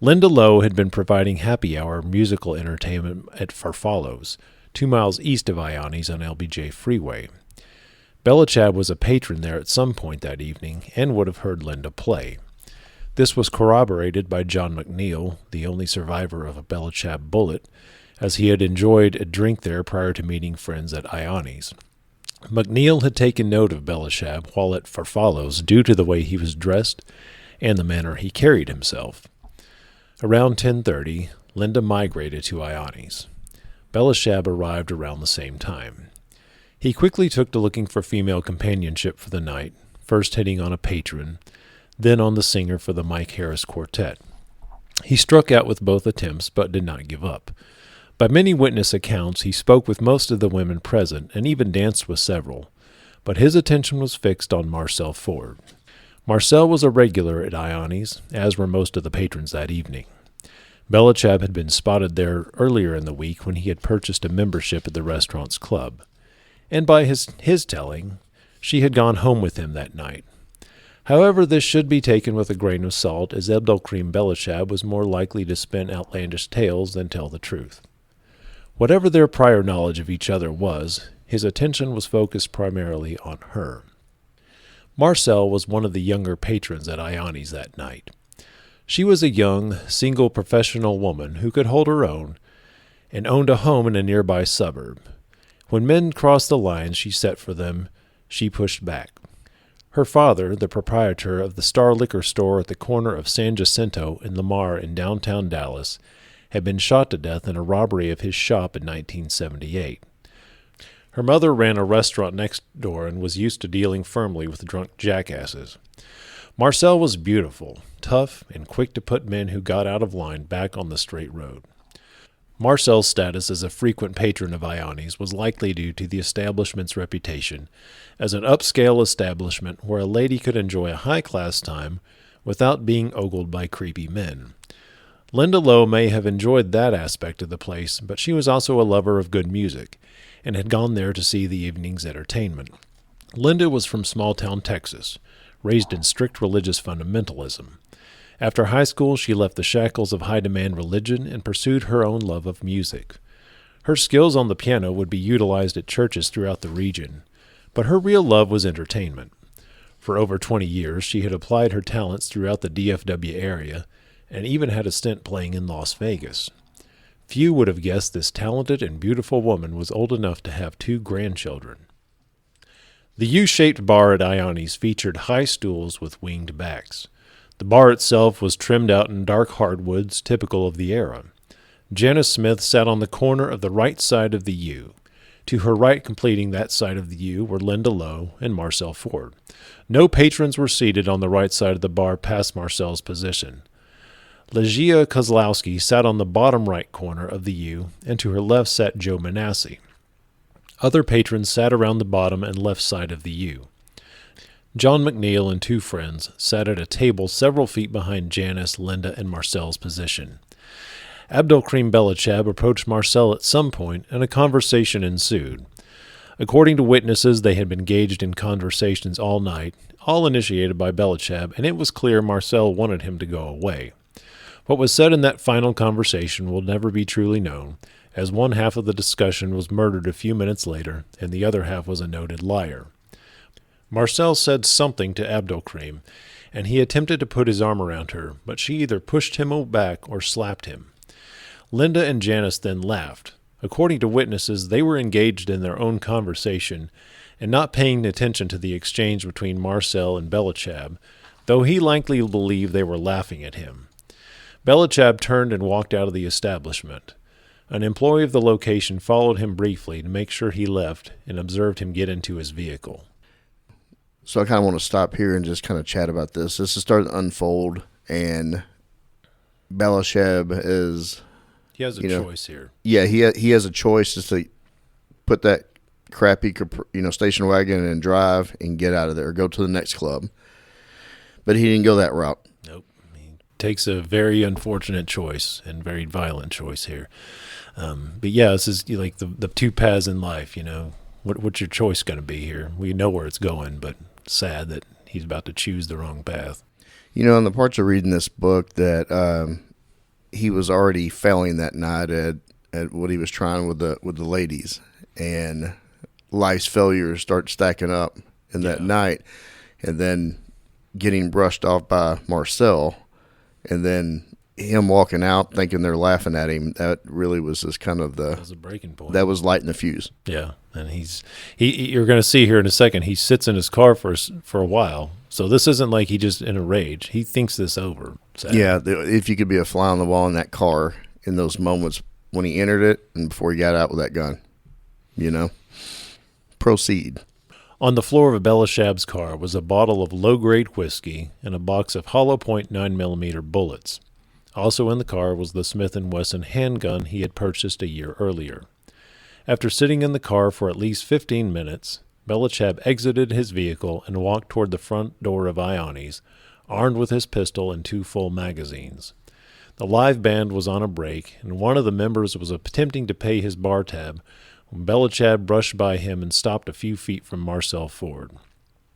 Linda Lowe had been providing happy hour musical entertainment at Farfallo's, 2 miles east of Ianni's on LBJ Freeway. Belachheb was a patron there at some point that evening and would have heard Linda play. This was corroborated by John McNeil, the only survivor of a Belachheb bullet, as he had enjoyed a drink there prior to meeting friends at Ianni's. McNeil had taken note of Belachheb while at Farfallo's due to the way he was dressed and the manner he carried himself. Around 10:30, Linda migrated to Ianni's. Belachheb arrived around the same time. He quickly took to looking for female companionship for the night, first hitting on a patron, then on the singer for the Mike Harris Quartet. He struck out with both attempts but did not give up. By many witness accounts, he spoke with most of the women present and even danced with several, but his attention was fixed on Marcell Ford. Marcell was a regular at Ianni's, as were most of the patrons that evening. Belachheb had been spotted there earlier in the week when he had purchased a membership at the restaurant's club, and by his telling, she had gone home with him that night. However, this should be taken with a grain of salt, as Abdelkrim Belachheb was more likely to spin outlandish tales than tell the truth. Whatever their prior knowledge of each other was, his attention was focused primarily on her. Marcell was one of the younger patrons at Ianni's that night. She was a young, single professional woman who could hold her own and owned a home in a nearby suburb. When men crossed the lines she set for them, she pushed back. Her father, the proprietor of the Star Liquor Store at the corner of San Jacinto and Lamar in downtown Dallas, had been shot to death in a robbery of his shop in 1978. Her mother ran a restaurant next door and was used to dealing firmly with drunk jackasses. Marcell was beautiful, tough, and quick to put men who got out of line back on the straight road. Marcell's status as a frequent patron of Ianni's was likely due to the establishment's reputation as an upscale establishment where a lady could enjoy a high-class time without being ogled by creepy men. Linda Lowe may have enjoyed that aspect of the place, but she was also a lover of good music and had gone there to see the evening's entertainment. Linda was from small-town Texas, raised in strict religious fundamentalism. After high school, she left the shackles of high-demand religion and pursued her own love of music. Her skills on the piano would be utilized at churches throughout the region, but her real love was entertainment. For over 20 years, she had applied her talents throughout the DFW area and even had a stint playing in Las Vegas. Few would have guessed this talented and beautiful woman was old enough to have 2 grandchildren. The U-shaped bar at Ianni's featured high stools with winged backs. The bar itself was trimmed out in dark hardwoods typical of the era. Janice Smith sat on the corner of the right side of the U. To her right, completing that side of the U, were Linda Lowe and Marcell Ford. No patrons were seated on the right side of the bar past Marcell's position. Legia Kozlowski sat on the bottom right corner of the U, and to her left sat Joe Manassi. Other patrons sat around the bottom and left side of the U. John McNeil and two friends sat at a table several feet behind Janice, Linda, and Marcell's position. Abdelkrim Belachheb approached Marcell at some point, and a conversation ensued. According to witnesses, they had been engaged in conversations all night, all initiated by Belachheb, and it was clear Marcell wanted him to go away. What was said in that final conversation will never be truly known, as one half of the discussion was murdered a few minutes later, and the other half was a noted liar. Marcell said something to Abdelkrim, and he attempted to put his arm around her, but she either pushed him back or slapped him. Linda and Janice then laughed. According to witnesses, they were engaged in their own conversation and not paying attention to the exchange between Marcell and Belachheb, though he likely believed they were laughing at him. Belachheb turned and walked out of the establishment. An employee of the location followed him briefly to make sure he left and observed him get into his vehicle. So I kind of want to stop here and just kind of chat about this. This is starting to unfold, and Belachheb is... He has a choice here. Yeah, he has a choice just to put that crappy station wagon and drive and get out of there, or go to the next club. But he didn't go that route. Nope. He takes a very unfortunate choice and very violent choice here. But yeah, this is like the two paths in life. What's your choice going to be here? We know where it's going, but sad that he's about to choose the wrong path. In the parts of reading this book that he was already failing that night at what he was trying with the ladies, and life's failures start stacking up in that night, and then getting brushed off by Marcell, and then him walking out thinking they're laughing at him. That really was just kind of that was a breaking point. That was lighting the fuse. Yeah, and you're going to see here in a second, he sits in his car for a while. So this isn't like he just in a rage. He thinks this over. Sadly. Yeah, if you could be a fly on the wall in that car in those moments when he entered it and before he got out with that gun, Proceed. On the floor of Belachheb's car was a bottle of low-grade whiskey and a box of hollow point 9mm bullets. Also in the car was the Smith & Wesson handgun he had purchased a year earlier. After sitting in the car for at least 15 minutes, Belachheb exited his vehicle and walked toward the front door of Ianni's, armed with his pistol and 2 full magazines. The live band was on a break, and one of the members was attempting to pay his bar tab when Belachheb brushed by him and stopped a few feet from Marcell Ford.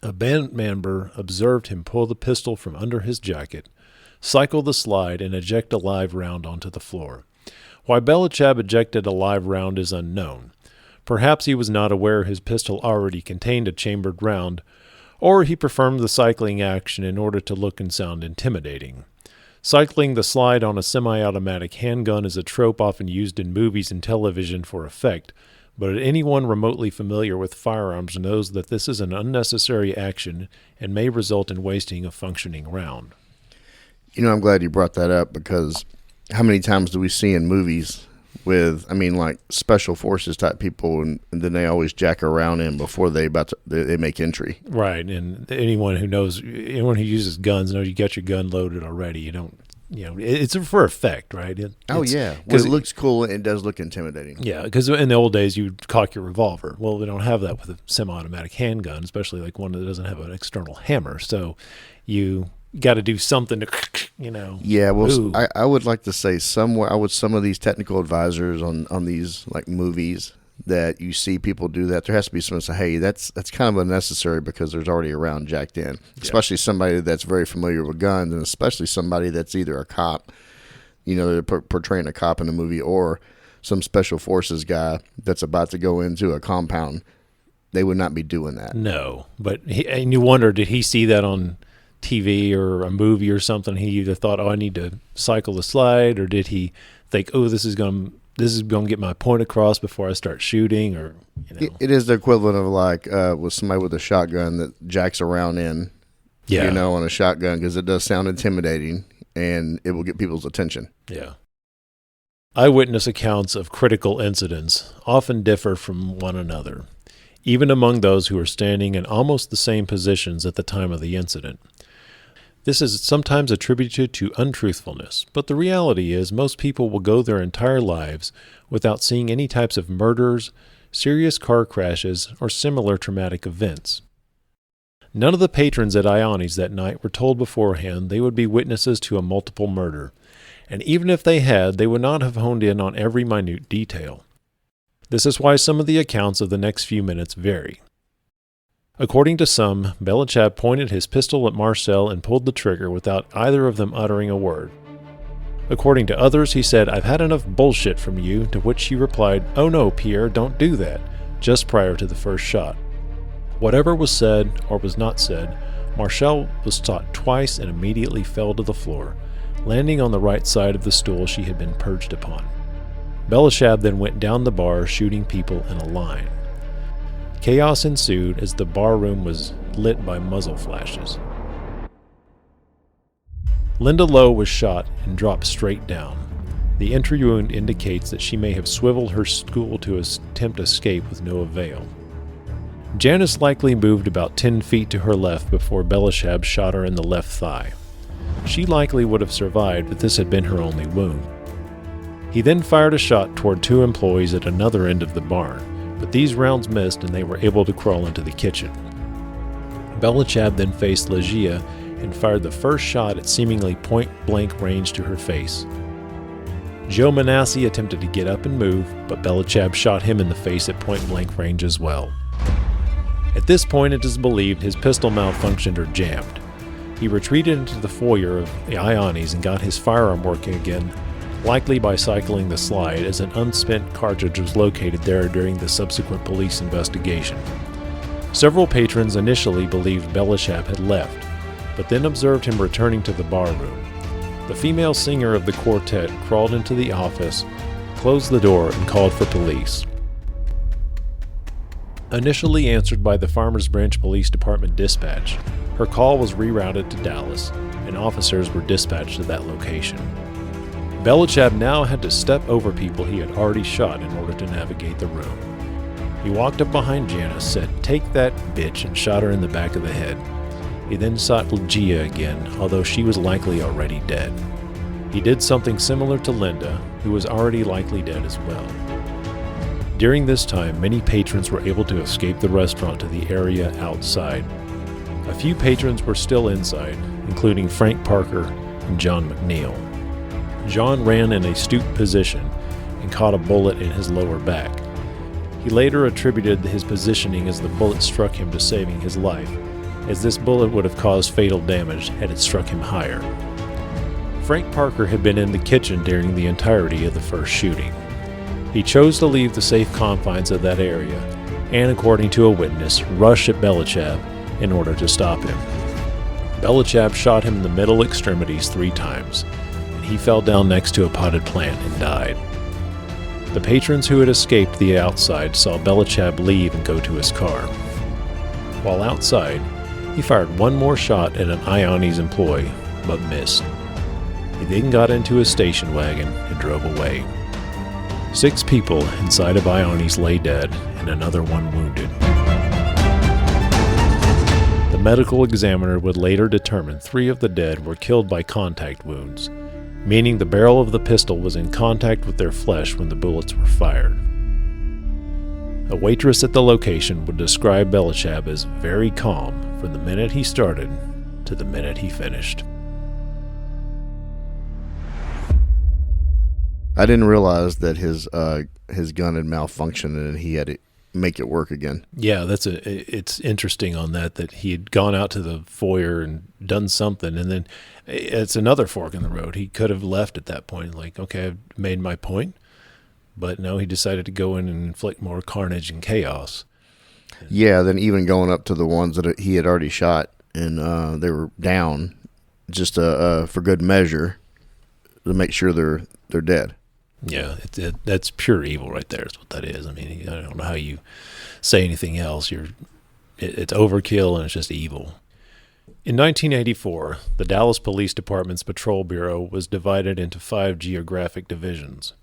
A band member observed him pull the pistol from under his jacket, cycle the slide, and eject a live round onto the floor. Why Belachheb ejected a live round is unknown. Perhaps he was not aware his pistol already contained a chambered round, or he performed the cycling action in order to look and sound intimidating. Cycling the slide on a semi-automatic handgun is a trope often used in movies and television for effect, but anyone remotely familiar with firearms knows that this is an unnecessary action and may result in wasting a functioning round. I'm glad you brought that up, because how many times do we see in movies with, like special forces type people, and then they always jack around in before they make entry. Right, and anyone who uses guns knows you got your gun loaded already. You don't, it's for effect, right? Because it looks cool and it does look intimidating. Yeah, because in the old days you cock your revolver. Well, we don't have that with a semi-automatic handgun, especially like one that doesn't have an external hammer. So you got to do something to, Yeah, well, I would like to say some of these technical advisors on these like movies that you see people do that, there has to be someone say, hey, that's kind of unnecessary, because there's already a round jacked in, especially somebody that's very familiar with guns, and especially somebody that's either a cop, they're portraying a cop in a movie, or some special forces guy that's about to go into a compound. They would not be doing that. No, but and you wonder, did he see that on TV or a movie or something? He either thought, I need to cycle the slide, or did he think, this is going to get my point across before I start shooting? Or it is the equivalent of like with somebody with a shotgun that jacks around in, on a shotgun, because it does sound intimidating and it will get people's attention. Yeah. Eyewitness accounts of critical incidents often differ from one another, even among those who are standing in almost the same positions at the time of the incident. This is sometimes attributed to untruthfulness, but the reality is most people will go their entire lives without seeing any types of murders, serious car crashes, or similar traumatic events. None of the patrons at Ianni's that night were told beforehand they would be witnesses to a multiple murder, and even if they had, they would not have honed in on every minute detail. This is why some of the accounts of the next few minutes vary. According to some, Belachheb pointed his pistol at Marcell and pulled the trigger without either of them uttering a word. According to others, he said, "I've had enough bullshit from you," to which she replied, "Oh no, Pierre, don't do that," just prior to the first shot. Whatever was said or was not said, Marcell was shot twice and immediately fell to the floor, landing on the right side of the stool she had been perched upon. Belachheb then went down the bar, shooting people in a line. Chaos ensued as the bar room was lit by muzzle flashes. Linda Lowe was shot and dropped straight down. The entry wound indicates that she may have swiveled her stool to attempt escape with no avail. Janice likely moved about 10 feet to her left before Belachheb shot her in the left thigh. She likely would have survived if this had been her only wound. He then fired a shot toward 2 employees at another end of the barn, but these rounds missed and they were able to crawl into the kitchen. Belachheb then faced Legia and fired the first shot at seemingly point-blank range to her face. Joe Manassi attempted to get up and move, but Belachheb shot him in the face at point-blank range as well. At this point, it is believed his pistol malfunctioned or jammed. He retreated into the foyer of the Ianni's and got his firearm working again, likely by cycling the slide, as an unspent cartridge was located there during the subsequent police investigation. Several patrons initially believed Belachheb had left, but then observed him returning to the bar room. The female singer of the quartet crawled into the office, closed the door, and called for police. Initially answered by the Farmers Branch Police Department dispatch, her call was rerouted to Dallas, and officers were dispatched to that location. Belachheb now had to step over people he had already shot in order to navigate the room. He walked up behind Janice, said, "Take that bitch," and shot her in the back of the head. He then sought Legia again, although she was likely already dead. He did something similar to Linda, who was already likely dead as well. During this time, many patrons were able to escape the restaurant to the area outside. A few patrons were still inside, including Frank Parker and John McNeil. John ran in a stooped position and caught a bullet in his lower back. He later attributed his positioning as the bullet struck him to saving his life, as this bullet would have caused fatal damage had it struck him higher. Frank Parker had been in the kitchen during the entirety of the first shooting. He chose to leave the safe confines of that area and, according to a witness, rush at Belachheb in order to stop him. Belachheb shot him in the middle extremities 3 times, and he fell down next to a potted plant and died. The patrons who had escaped the outside saw Belachheb leave and go to his car. While outside, he fired one more shot at an Ianni's employee, but missed. He then got into his station wagon and drove away. 6 people inside of Ianni's lay dead and another one wounded. The medical examiner would later determine 3 of the dead were killed by contact wounds, meaning the barrel of the pistol was in contact with their flesh when the bullets were fired. A waitress at the location would describe Belachheb as very calm from the minute he started to the minute he finished. I didn't realize that his gun had malfunctioned and he had to make it work again. Yeah, it's interesting on that he had gone out to the foyer and done something, and then it's another fork in the road. He could have left at that point, like, okay, I've made my point, but no, he decided to go in and inflict more carnage and chaos. Yeah, then even going up to the ones that he had already shot, and they were down, just for good measure, to make sure they're dead. Yeah, that's pure evil right there is what that is. I mean, I don't know how you say anything else. It's overkill and it's just evil. In 1984, the Dallas Police Department's Patrol Bureau was divided into 5 geographic divisions.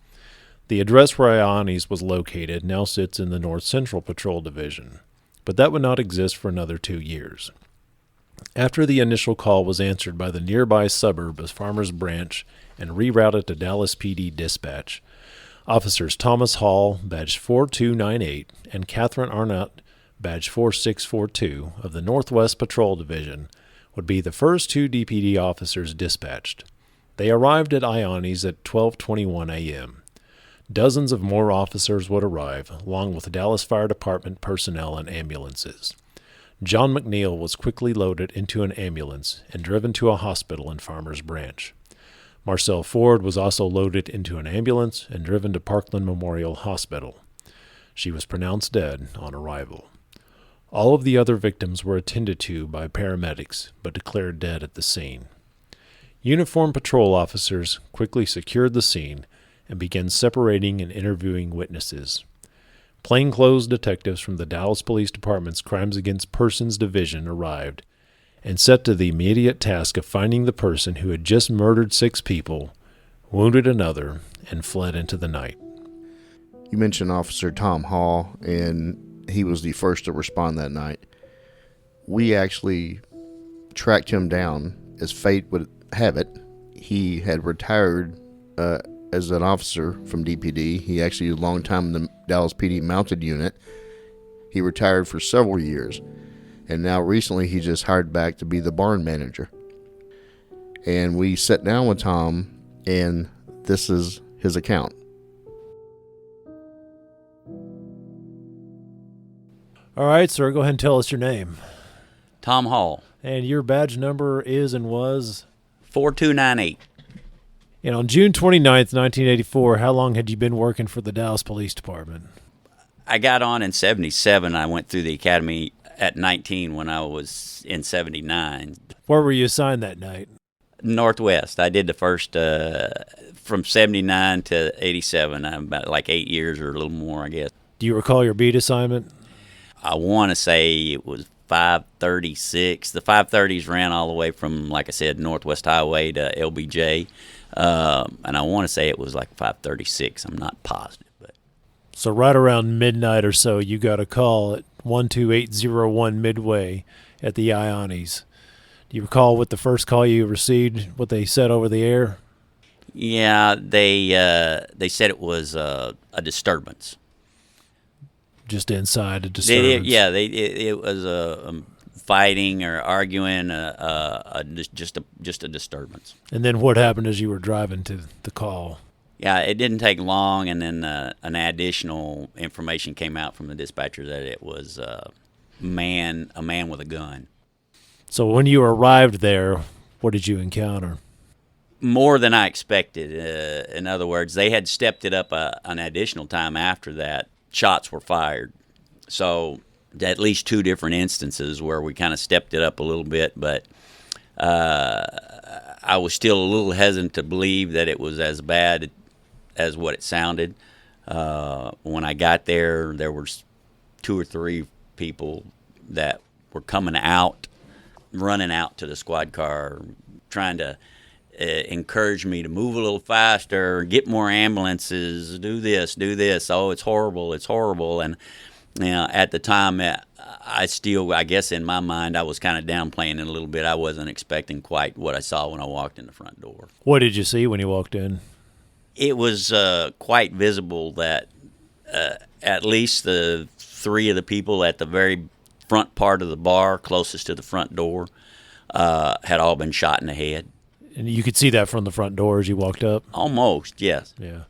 The address where Ianni's was located now sits in the North Central Patrol Division, but that would not exist for another 2 years. After the initial call was answered by the nearby suburb of Farmers Branch and rerouted to Dallas PD Dispatch, Officers Thomas Hall, badge 4298, and Catherine Arnott, badge 4642, of the Northwest Patrol Division would be the first 2 DPD officers dispatched. They arrived at Ianni's at 12:21 a.m. Dozens of more officers would arrive, along with Dallas Fire Department personnel and ambulances. John McNeil was quickly loaded into an ambulance and driven to a hospital in Farmers Branch. Marcell Ford was also loaded into an ambulance and driven to Parkland Memorial Hospital. She was pronounced dead on arrival. All of the other victims were attended to by paramedics, but declared dead at the scene. Uniformed patrol officers quickly secured the scene and began separating and interviewing witnesses. Plainclothes detectives from the Dallas Police Department's Crimes Against Persons Division arrived and set to the immediate task of finding the person who had just murdered 6 people, wounded another, and fled into the night. You mentioned Officer Tom Hall, and he was the first to respond that night. We actually tracked him down, as fate would have it. He had retired as an officer from DPD. He actually was a long time in the Dallas PD mounted unit. He retired for several years, and now recently he just hired back to be the barn manager. And we sat down with Tom, and this is his account. All right, sir, go ahead and tell us your name. Tom Hall. And your badge number is and was? 4298. And on June 29th, 1984, how long had you been working for the Dallas Police Department? I got on in 77. I went through the academy at 19 when I was in 79. Where were you assigned that night? Northwest. I did the first from 79 to 87. About like 8 years or a little more, I guess. Do you recall your beat assignment? I want to say it was 536. The 530s ran all the way from, like I said, Northwest Highway to LBJ. And I want to say it was like 536. I'm not positive. But So right around midnight or so, you got a call at 12801 Midway at the Ianni's. Do you recall what the first call you received, what they said over the air? Yeah, they said it was a disturbance. Just inside a disturbance? It was fighting or arguing, just a disturbance. And then what happened as you were driving to the call? Yeah, it didn't take long, and then an additional information came out from the dispatcher that it was a man with a gun. So when you arrived there, what did you encounter? More than I expected. In other words, they had stepped it up an additional time after that. Shots were fired. So at least 2 different instances where we kind of stepped it up a little bit, but I was still a little hesitant to believe that it was as bad as what it sounded. When I got there, there were 2 or 3 people that were coming out, running out to the squad car, trying to encourage me to move a little faster, get more ambulances, do this. Oh, it's horrible. And at the time, I guess in my mind, I was kind of downplaying it a little bit. I wasn't expecting quite what I saw when I walked in the front door. What did you see when you walked in? It was quite visible that at least the 3 of the people at the very front part of the bar, closest to the front door, had all been shot in the head. And you could see that from the front door as you walked up? Almost, yes. Yeah.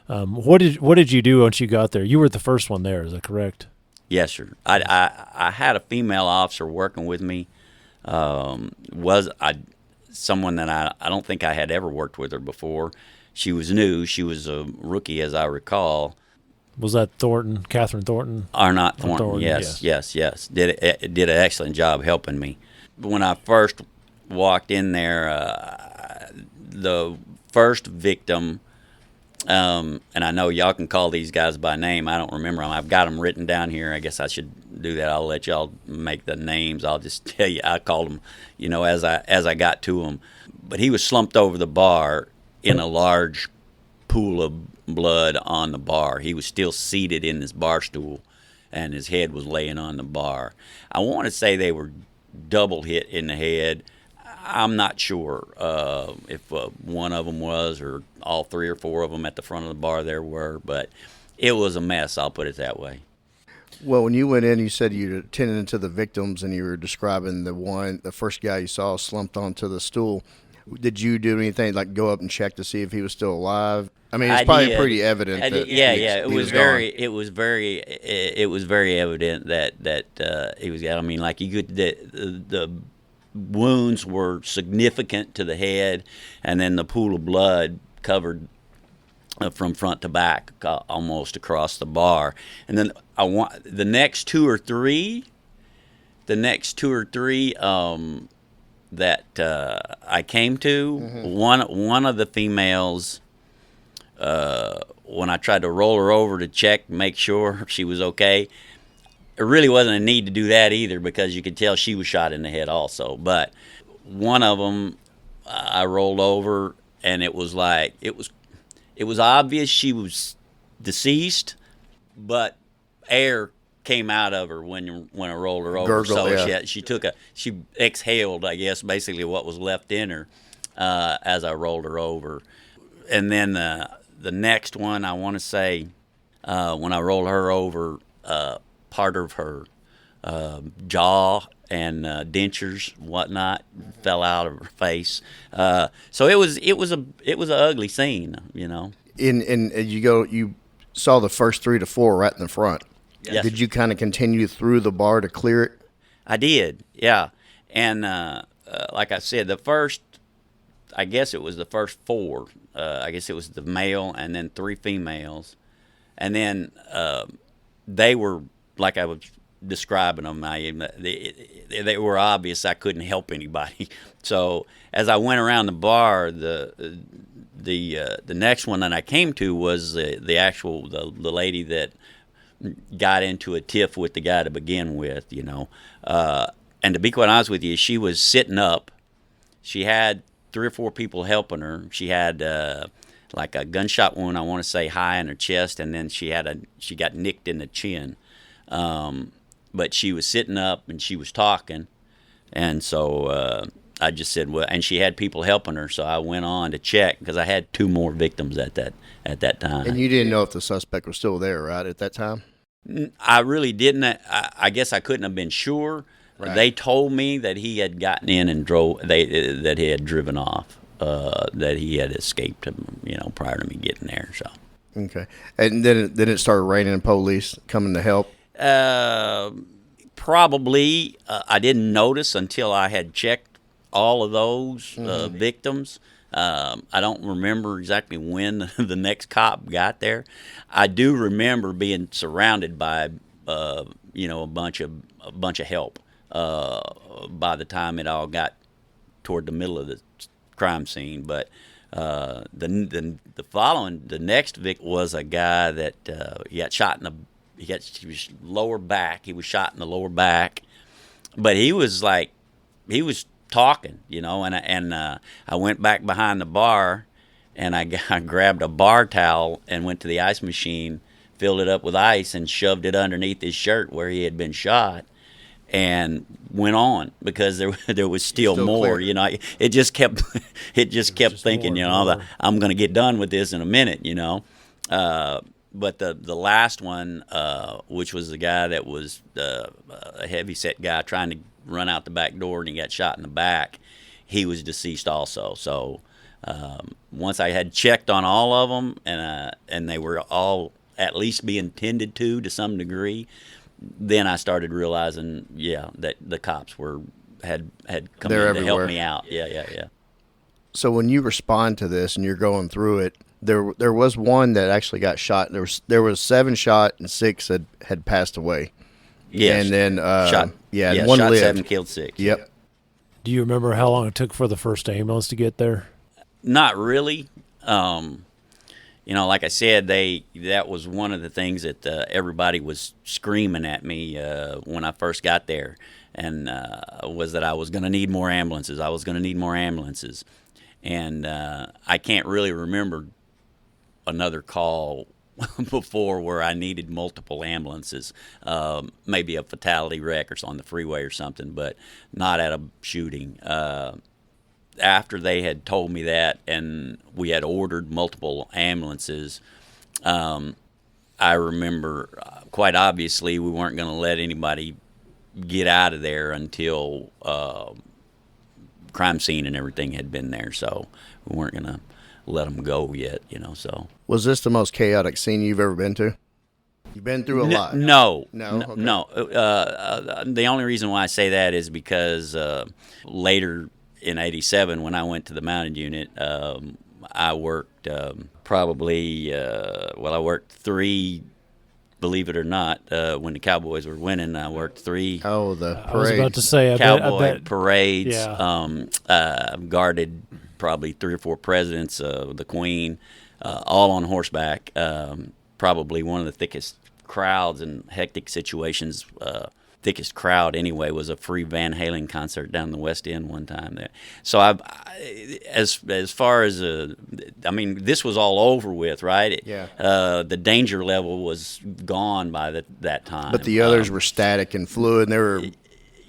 What did you do once you got there? You were the first one there, is that correct? Yes, sir. I had a female officer working with me. Someone that I don't think I had ever worked with her before. She was new. She was a rookie, as I recall. Was that Thornton, Catherine Thornton? Arnott Thornton, yes. Did an excellent job helping me. When I first walked in there, the first victim, and I know y'all can call these guys by name. I don't remember them. I've got them written down here. I guess I should do that. I'll let y'all make the names. I'll just tell you. I called them, as I got to them. But he was slumped over the bar in a large pool of blood on the bar. He was still seated in his bar stool, and his head was laying on the bar. I want to say they were double hit in the head. I'm not sure if one of them was, or all 3 or 4 of them at the front of the bar there were, but it was a mess, I'll put it that way. Well, when you went in, you said you attended to the victims, and you were describing the first guy you saw slumped onto the stool. Did you do anything like go up and check to see if he was still alive? I mean, it's probably pretty evident. It was very evident that he was. I mean, like you could the wounds were significant to the head, and then the pool of blood covered from front to back almost across the bar. And then the next two or three that I came to, one of the females, when I tried to roll her over to check, make sure she was okay, there really wasn't a need to do that either, because you could tell she was shot in the head also. But one of them, I rolled over, and it was like it was obvious she was deceased, but air came out of her when I rolled her over. Gurgle, she exhaled, I guess, basically what was left in her as I rolled her over. And then the next one, I want to say, when I rolled her over, part of her jaw and dentures, whatnot, fell out of her face. So it was an ugly scene, you know. And you saw the first 3 to 4 right in the front. Yes. Did you kind of continue through the bar to clear it? I did, yeah. And like I said, I guess it was the first 4. I guess it was the male and then 3 females. And then they were, like I was describing them, they were obvious I couldn't help anybody. So as I went around the bar, the next one that I came to was the lady that got into a tiff with the guy to begin with, you know. And to be quite honest with you, she was sitting up. She had 3 or 4 people helping her. She had like a gunshot wound, I want to say, high in her chest, and then she got nicked in the chin. But she was sitting up and she was talking, and so I just said, well, and she had people helping her, so I went on to check because I had 2 more victims at that time. And you didn't know if the suspect was still there, right, at that time? I really didn't. I guess I couldn't have been sure. Right. They told me that he had gotten in and that he had driven off, that he had escaped, you know, prior to me getting there. So. Okay. And then it started raining police coming to help? Probably. I didn't notice until I had checked all of those victims. I don't remember exactly when the next cop got there. I do remember being surrounded by, you know, a bunch of help by the time it all got toward the middle of the crime scene. But the next victim was a guy that he got shot in his lower back. He was shot in the lower back, but he was talking, you know, and I went back behind the bar, and I grabbed a bar towel and went to the ice machine, filled it up with ice, and shoved it underneath his shirt where he had been shot, and went on because there was still more, clear. You know. It just kept thinking, you know, I'm going to get done with this in a minute, you know. But the last one, which was the guy that was a heavy-set guy trying to run out the back door, and he got shot in the back, he was deceased also. So once I had checked on all of them, and they were all at least being tended to some degree, then I started realizing, that the cops had come in to help me out. Yeah. So when you respond to this and you're going through it, there was one that actually got shot. There was 7 shot and 6 had passed away. Yes. And then shot. And one shot lived. 7, killed 6. Yep. Do you remember how long it took for the first ambulance to get there? Not really. You know, like I said, that was one of the things that everybody was screaming at me when I first got there, and was that I was going to need more ambulances. I was going to need more ambulances. And I can't really remember another call before where I needed multiple ambulances, maybe a fatality wreck or on the freeway or something, but not at a shooting. After they had told me that and we had ordered multiple ambulances, I remember quite obviously we weren't going to let anybody get out of there until crime scene and everything had been there, so we weren't going to let them go yet, so. Was this the most chaotic scene you've ever been to? You've been through a lot. No. Okay. No. The only reason why I say that is because later in '87, when I went to the mounted unit, I worked I worked 3, believe it or not, when the Cowboys were winning, I worked 3. Oh, the parade. I was about to say, I Cowboy bet. parades, Yeah. guarded probably 3 or 4 presidents, the Queen, all on horseback. Probably one of the thickest crowds and hectic situations. Thickest crowd anyway was a free Van Halen concert down in the West End one time there. So as far as this was all over with, right? Yeah. The danger level was gone by that time. But the others were static and fluid, and they were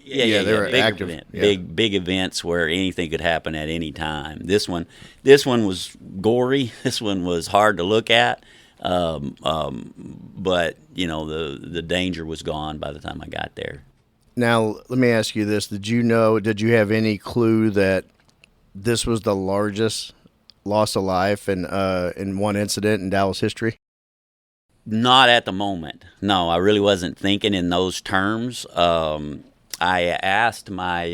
they were big active. Event, big events where anything could happen at any time. This one was gory. This one was hard to look at. But the danger was gone by the time I got there. Now, let me ask you this. Did you have any clue that this was the largest loss of life in one incident in Dallas history? Not at the moment. No, I really wasn't thinking in those terms. I asked my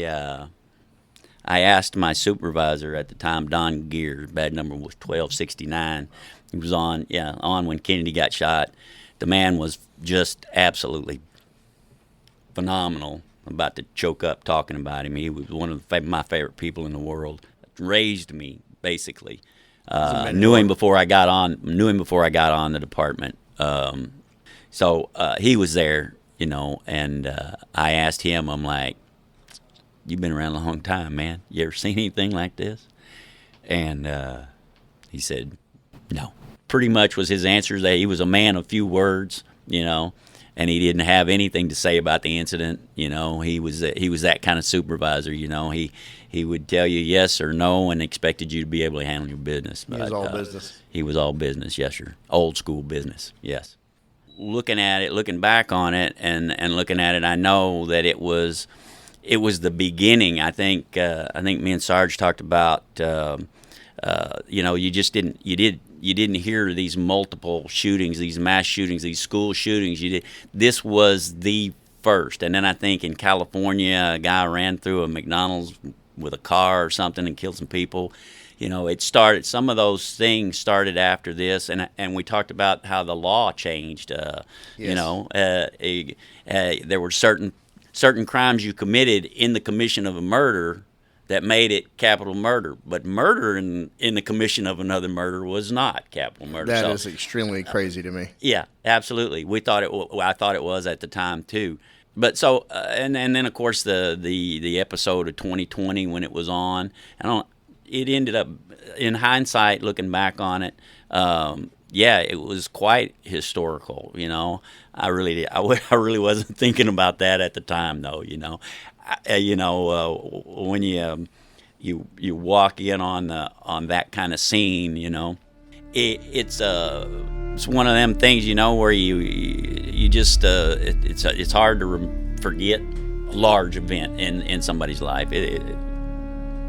supervisor at the time, Don Gear. Bad number was 1269. He was on when Kennedy got shot. The man was just absolutely phenomenal. I'm about to choke up talking about him. He was one of my favorite people in the world. Raised me, basically. Knew him before I got on the department. So he was there, and I asked him, I'm like, you've been around a long time, man. You ever seen anything like this? And he said, no. Pretty much was his answer that he was a man of few words, and he didn't have anything to say about the incident. He was that kind of supervisor. He would tell you yes or no and expected you to be able to handle your business. He was all business. He was all business, yes, sir. Old school business, yes. Looking back on it, and looking at it, I know that it was the beginning. I think me and Sarge talked about. You didn't hear these multiple shootings, these mass shootings, these school shootings. This was the first. And then I think in California, a guy ran through a McDonald's with a car or something and killed some people. It started. Some of those things started after this, and we talked about how the law changed. Yes. There were certain crimes you committed in the commission of a murder that made it capital murder, but murder in the commission of another murder was not capital murder. That is extremely crazy to me. Yeah, absolutely. I thought it was at the time too. But so, and then of course the episode of 2020 when it was on, it ended up, in hindsight, looking back on it, it was quite historical. I really wasn't thinking about that at the time though. When you walk in on that kind of scene, it's one of them things, where you just it's hard to forget a large event in somebody's life.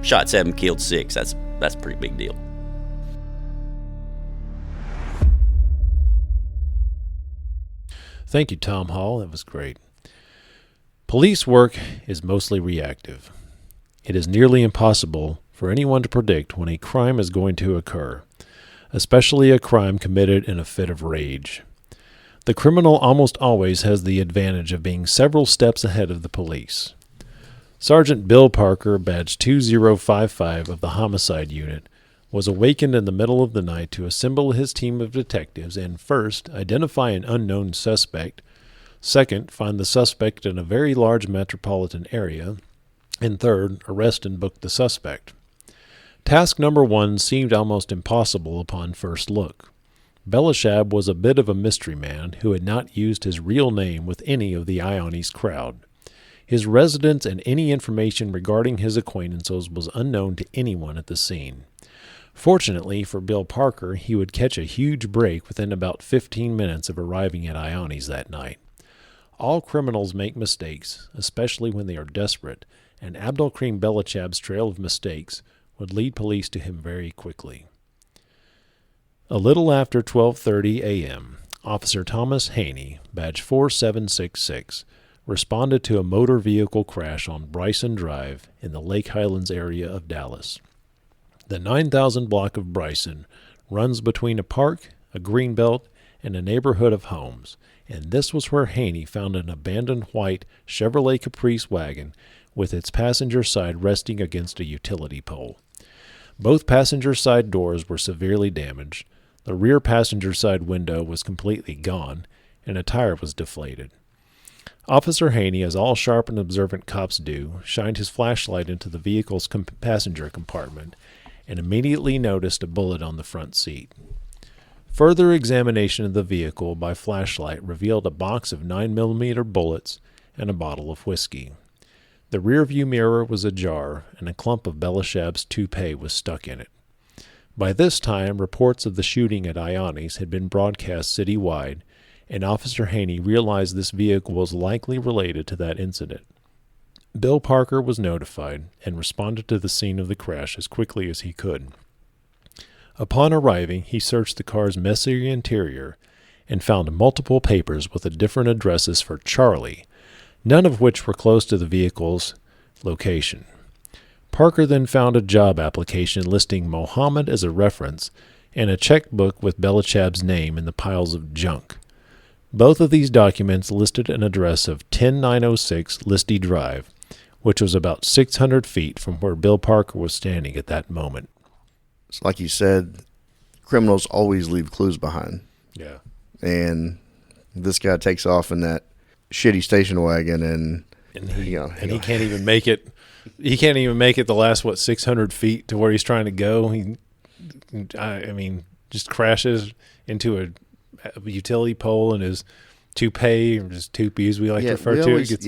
Shot 7, killed 6. That's a pretty big deal. Thank you, Tom Hall. That was great. Police work is mostly reactive. It is nearly impossible for anyone to predict when a crime is going to occur, especially a crime committed in a fit of rage. The criminal almost always has the advantage of being several steps ahead of the police. Sergeant Bill Parker, badge 2055 of the Homicide Unit, was awakened in the middle of the night to assemble his team of detectives and first, identify an unknown suspect, second, find the suspect in a very large metropolitan area, and third, arrest and book the suspect. Task number 1 seemed almost impossible upon first look. Belachheb was a bit of a mystery man who had not used his real name with any of the Ianni's crowd. His residence and any information regarding his acquaintances was unknown to anyone at the scene. Fortunately for Bill Parker, he would catch a huge break within about 15 minutes of arriving at Ianni's that night. All criminals make mistakes, especially when they are desperate, and Abdelkrim Belachheb's trail of mistakes would lead police to him very quickly. A little after 12:30 a.m., Officer Thomas Haney, badge 4766, responded to a motor vehicle crash on Bryson Drive in the Lake Highlands area of Dallas. The 9,000 block of Bryson runs between a park, a greenbelt, and a neighborhood of homes, and this was where Haney found an abandoned white Chevrolet Caprice wagon with its passenger side resting against a utility pole. Both passenger side doors were severely damaged, the rear passenger side window was completely gone, and a tire was deflated. Officer Haney, as all sharp and observant cops do, shined his flashlight into the vehicle's passenger compartment and immediately noticed a bullet on the front seat. Further examination of the vehicle by flashlight revealed a box of 9mm bullets and a bottle of whiskey. The rearview mirror was ajar, and a clump of Belachheb's toupee was stuck in it. By this time, reports of the shooting at Ianni's had been broadcast citywide, and Officer Haney realized this vehicle was likely related to that incident. Bill Parker was notified and responded to the scene of the crash as quickly as he could. Upon arriving, he searched the car's messy interior and found multiple papers with different addresses for Charlie, none of which were close to the vehicle's location. Parker then found a job application listing Mohammed as a reference and a checkbook with Belachheb's name in the piles of junk. Both of these documents listed an address of 10906 Listy Drive, which was about 600 feet from where Bill Parker was standing at that moment. It's like you said, criminals always leave clues behind. Yeah. And this guy takes off in that shitty station wagon, and he can't even make it. He can't even make it the last 600 feet to where he's trying to go. Just crashes into a utility pole, and his toupee, or just toupee as we like to refer to it, gets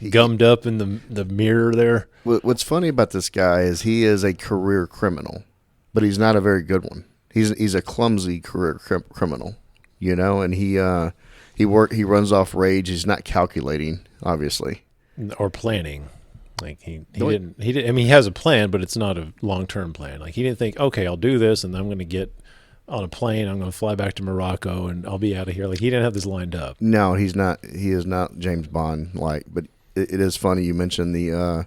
gummed up in the mirror there. What's funny about this guy is he is a career criminal, but he's not a very good one. He's a clumsy career criminal, and he runs off rage. He's not calculating, obviously, or planning. Like he didn't. I mean, he has a plan, but it's not a long-term plan. Like he didn't think, okay, I'll do this, and then I'm going to get on a plane. I'm going to fly back to Morocco, and I'll be out of here. Like he didn't have this lined up. No, he's not. He is not James Bond like. But it is funny you mentioned the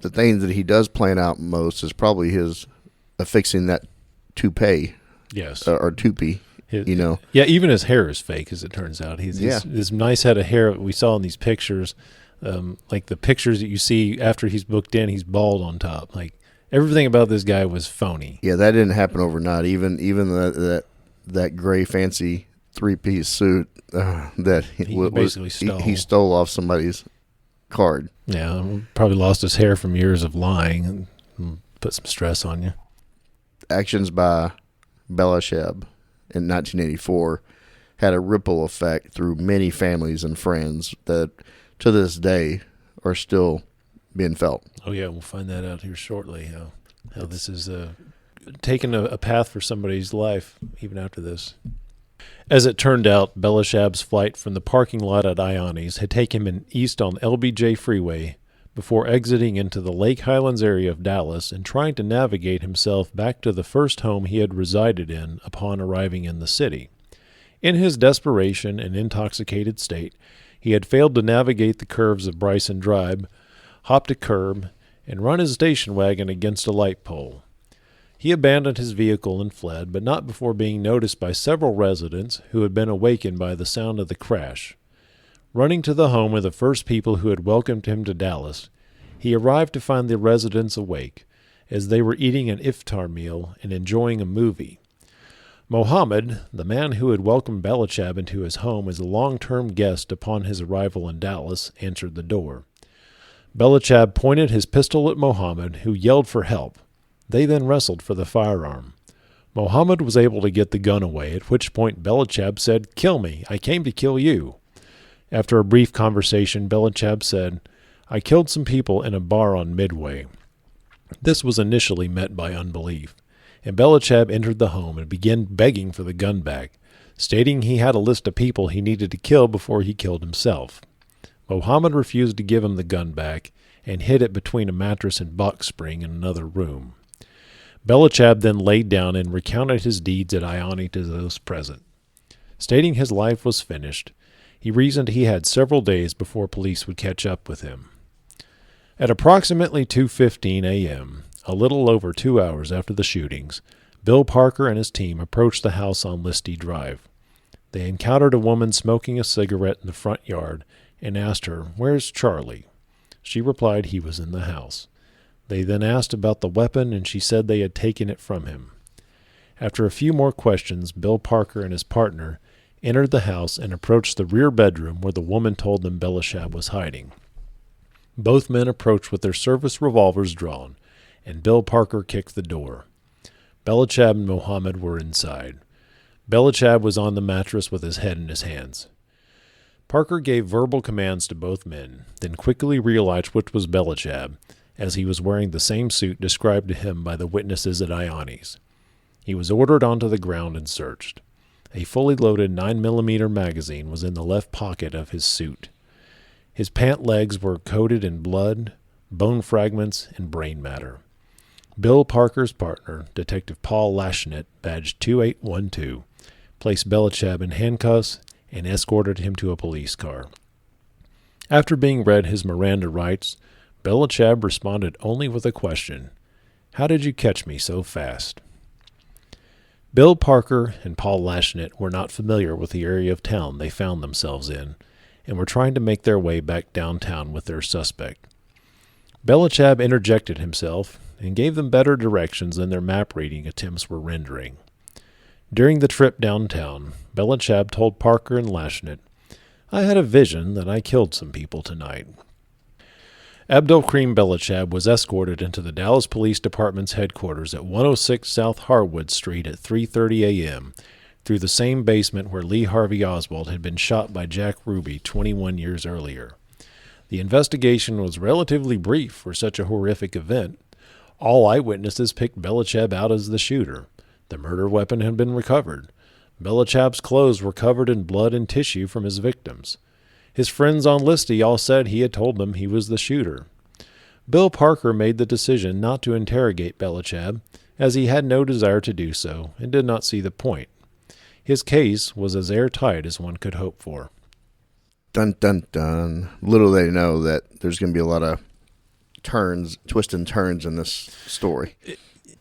thing that he does plan out most is probably his affixing that toupee. Yes, or toupee. Yeah, even his hair is fake, as it turns out. He's this nice head of hair we saw in these pictures. Like the pictures that you see after he's booked in, he's bald on top. Like everything about this guy was phony. Yeah, that didn't happen overnight. Even that gray fancy 3-piece suit that he stole off somebody's card. Yeah, probably lost his hair from years of lying and put some stress on you. Actions by Belachheb in 1984 had a ripple effect through many families and friends that to this day are still being felt. Oh yeah, we'll find that out here shortly. How this is taking a path for somebody's life even after this. As it turned out, Belachheb's flight from the parking lot at Ianni's had taken him east on LBJ Freeway before exiting into the Lake Highlands area of Dallas and trying to navigate himself back to the first home he had resided in upon arriving in the city. In his desperation and intoxicated state, he had failed to navigate the curves of Bryson Drive, hopped a curb, and run his station wagon against a light pole. He abandoned his vehicle and fled, but not before being noticed by several residents who had been awakened by the sound of the crash. Running to the home of the first people who had welcomed him to Dallas, he arrived to find the residents awake, as they were eating an iftar meal and enjoying a movie. Mohammed, the man who had welcomed Belachheb into his home as a long-term guest upon his arrival in Dallas, answered the door. Belachheb pointed his pistol at Mohammed, who yelled for help. They then wrestled for the firearm. Mohammed was able to get the gun away, at which point Belachheb said, "Kill me. I came to kill you." After a brief conversation, Belachheb said, "I killed some people in a bar on Midway." This was initially met by unbelief, and Belachheb entered the home and began begging for the gun back, stating he had a list of people he needed to kill before he killed himself. Mohammed refused to give him the gun back and hid it between a mattress and box spring in another room. Belachheb then laid down and recounted his deeds at Ianni to those present. Stating his life was finished, he reasoned he had several days before police would catch up with him. At approximately 2:15 a.m., a little over 2 hours after the shootings, Bill Parker and his team approached the house on Listy Drive. They encountered a woman smoking a cigarette in the front yard and asked her, "Where's Charlie?" She replied he was in the house. They then asked about the weapon, and she said they had taken it from him. After a few more questions, Bill Parker and his partner entered the house and approached the rear bedroom where the woman told them Belachheb was hiding. Both men approached with their service revolvers drawn, and Bill Parker kicked the door. Belachheb and Mohammed were inside. Belachheb was on the mattress with his head in his hands. Parker gave verbal commands to both men, then quickly realized which was Belachheb, as he was wearing the same suit described to him by the witnesses at Ianni's. He was ordered onto the ground and searched. A fully loaded 9mm magazine was in the left pocket of his suit. His pant legs were coated in blood, bone fragments, and brain matter. Bill Parker's partner, Detective Paul Lashnet, badge 2812, placed Belachheb in handcuffs and escorted him to a police car. After being read his Miranda rights, Belachheb responded only with a question: "How did you catch me so fast?" Bill Parker and Paul Lashnet were not familiar with the area of town they found themselves in, and were trying to make their way back downtown with their suspect. Belachheb interjected himself and gave them better directions than their map-reading attempts were rendering. During the trip downtown, Belachheb told Parker and Lashnet, "I had a vision that I killed some people tonight." Abdelkrim Belachheb was escorted into the Dallas Police Department's headquarters at 106 South Harwood Street at 3:30 a.m., through the same basement where Lee Harvey Oswald had been shot by Jack Ruby 21 years earlier. The investigation was relatively brief for such a horrific event. All eyewitnesses picked Belachheb out as the shooter. The murder weapon had been recovered. Belachheb's clothes were covered in blood and tissue from his victims. His friends on Listy all said he had told them he was the shooter. Bill Parker made the decision not to interrogate Belachheb, as he had no desire to do so and did not see the point. His case was as airtight as one could hope for. Dun, dun, dun. Little they know that there's going to be a lot of twists and turns in this story.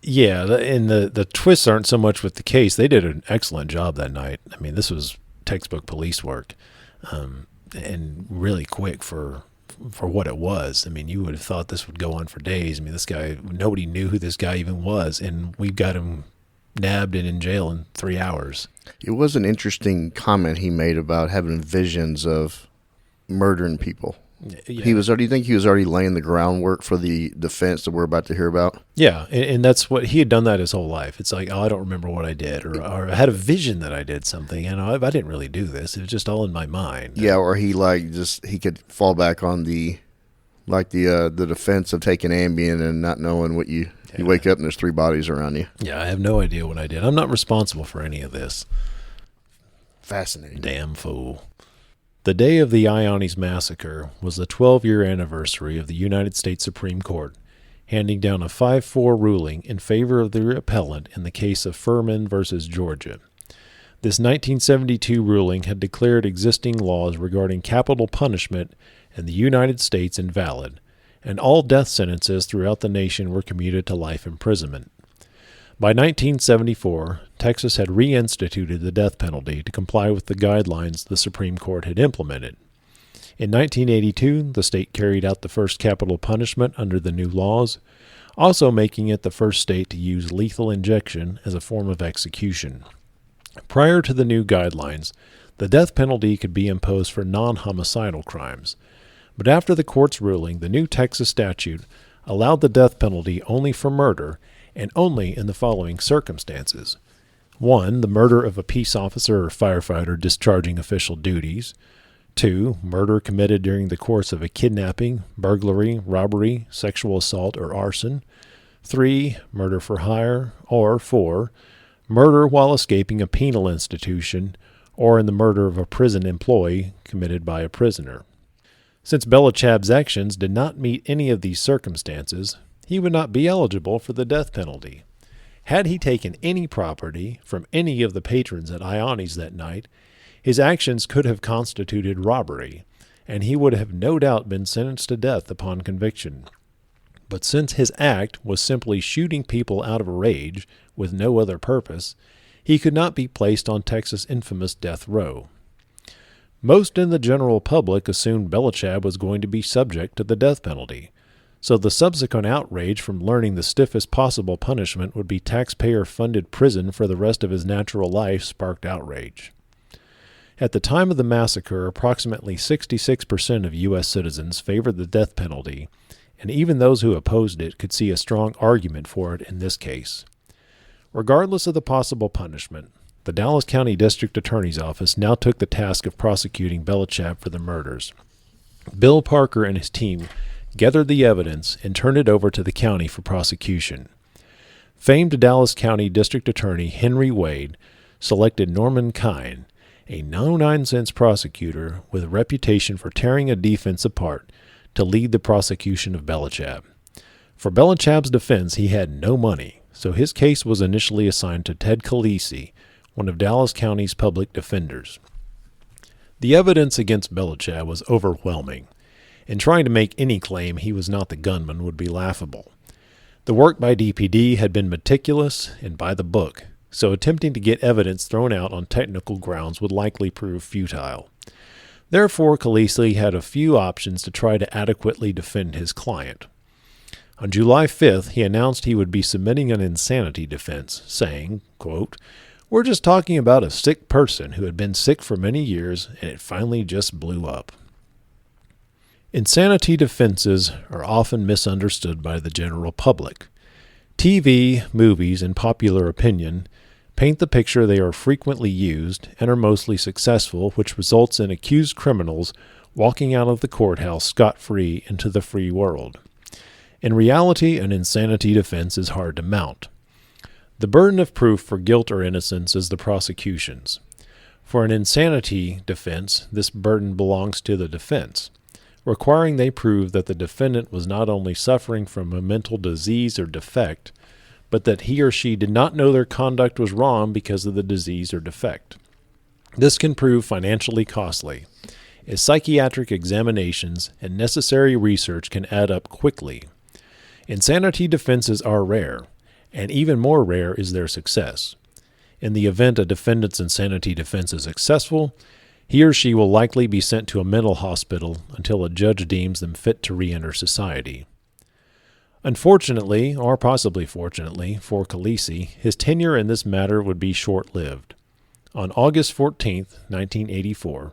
Yeah, and the twists aren't so much with the case. They did an excellent job that night. I mean, this was textbook police work. And really quick for what it was. I mean, you would have thought this would go on for days. I mean, this guy, nobody knew who this guy even was, and we got him nabbed and in jail in 3 hours. It was an interesting comment he made about having visions of murdering people. Yeah. Do you think he was already laying the groundwork for the defense that we're about to hear about? Yeah, and that's what he had done that his whole life. It's like, I don't remember what I did, or I had a vision that I did something, and I didn't really do this. It was just all in my mind. Yeah, or he could fall back on the defense of taking Ambien and not knowing what you wake up and there's 3 bodies around you. Yeah, I have no idea what I did. I'm not responsible for any of this. Fascinating. Damn fool. The day of the Ianni's Massacre was the 12-year anniversary of the United States Supreme Court, handing down a 5-4 ruling in favor of the appellant in the case of Furman versus Georgia. This 1972 ruling had declared existing laws regarding capital punishment in the United States invalid, and all death sentences throughout the nation were commuted to life imprisonment. By 1974, Texas had reinstituted the death penalty to comply with the guidelines the Supreme Court had implemented. In 1982, the state carried out the first capital punishment under the new laws, also making it the first state to use lethal injection as a form of execution. Prior to the new guidelines, the death penalty could be imposed for non-homicidal crimes, but after the court's ruling, the new Texas statute allowed the death penalty only for murder and only in the following circumstances: 1. The murder of a peace officer or firefighter discharging official duties. 2. Murder committed during the course of a kidnapping, burglary, robbery, sexual assault, or arson. 3. Murder for hire. Or 4. Murder while escaping a penal institution or in the murder of a prison employee committed by a prisoner. Since Belacheb's actions did not meet any of these circumstances, he would not be eligible for the death penalty. Had he taken any property from any of the patrons at Ianni's that night, his actions could have constituted robbery, and he would have no doubt been sentenced to death upon conviction. But since his act was simply shooting people out of rage with no other purpose, he could not be placed on Texas' infamous death row. Most in the general public assumed Belacheb was going to be subject to the death penalty, so the subsequent outrage from learning the stiffest possible punishment would be taxpayer-funded prison for the rest of his natural life sparked outrage. At the time of the massacre, approximately 66% of U.S. citizens favored the death penalty, and even those who opposed it could see a strong argument for it in this case. Regardless of the possible punishment, the Dallas County District Attorney's Office now took the task of prosecuting Belacheb for the murders. Bill Parker and his team gathered the evidence and turned it over to the county for prosecution. Famed Dallas County District Attorney Henry Wade selected Norman Kine, a no-nonsense prosecutor with a reputation for tearing a defense apart, to lead the prosecution of Belacheb. For Belacheb's defense, he had no money, so his case was initially assigned to Ted Khaleesi, one of Dallas County's public defenders. The evidence against Belacheb was overwhelming, and trying to make any claim he was not the gunman would be laughable. The work by DPD had been meticulous and by the book, so attempting to get evidence thrown out on technical grounds would likely prove futile. Therefore, Khaleesi had a few options to try to adequately defend his client. On July 5th, he announced he would be submitting an insanity defense, saying, quote, "We're just talking about a sick person who had been sick for many years and it finally just blew up." Insanity defenses are often misunderstood by the general public. TV, movies, and popular opinion paint the picture they are frequently used and are mostly successful, which results in accused criminals walking out of the courthouse scot-free into the free world. In reality, an insanity defense is hard to mount. The burden of proof for guilt or innocence is the prosecution's. For an insanity defense, this burden belongs to the defense, requiring they prove that the defendant was not only suffering from a mental disease or defect, but that he or she did not know their conduct was wrong because of the disease or defect. This can prove financially costly, as psychiatric examinations and necessary research can add up quickly. Insanity defenses are rare, and even more rare is their success. In the event a defendant's insanity defense is successful, he or she will likely be sent to a mental hospital until a judge deems them fit to re-enter society. Unfortunately, or possibly fortunately, for Khaleesi, his tenure in this matter would be short-lived. On August 14, 1984,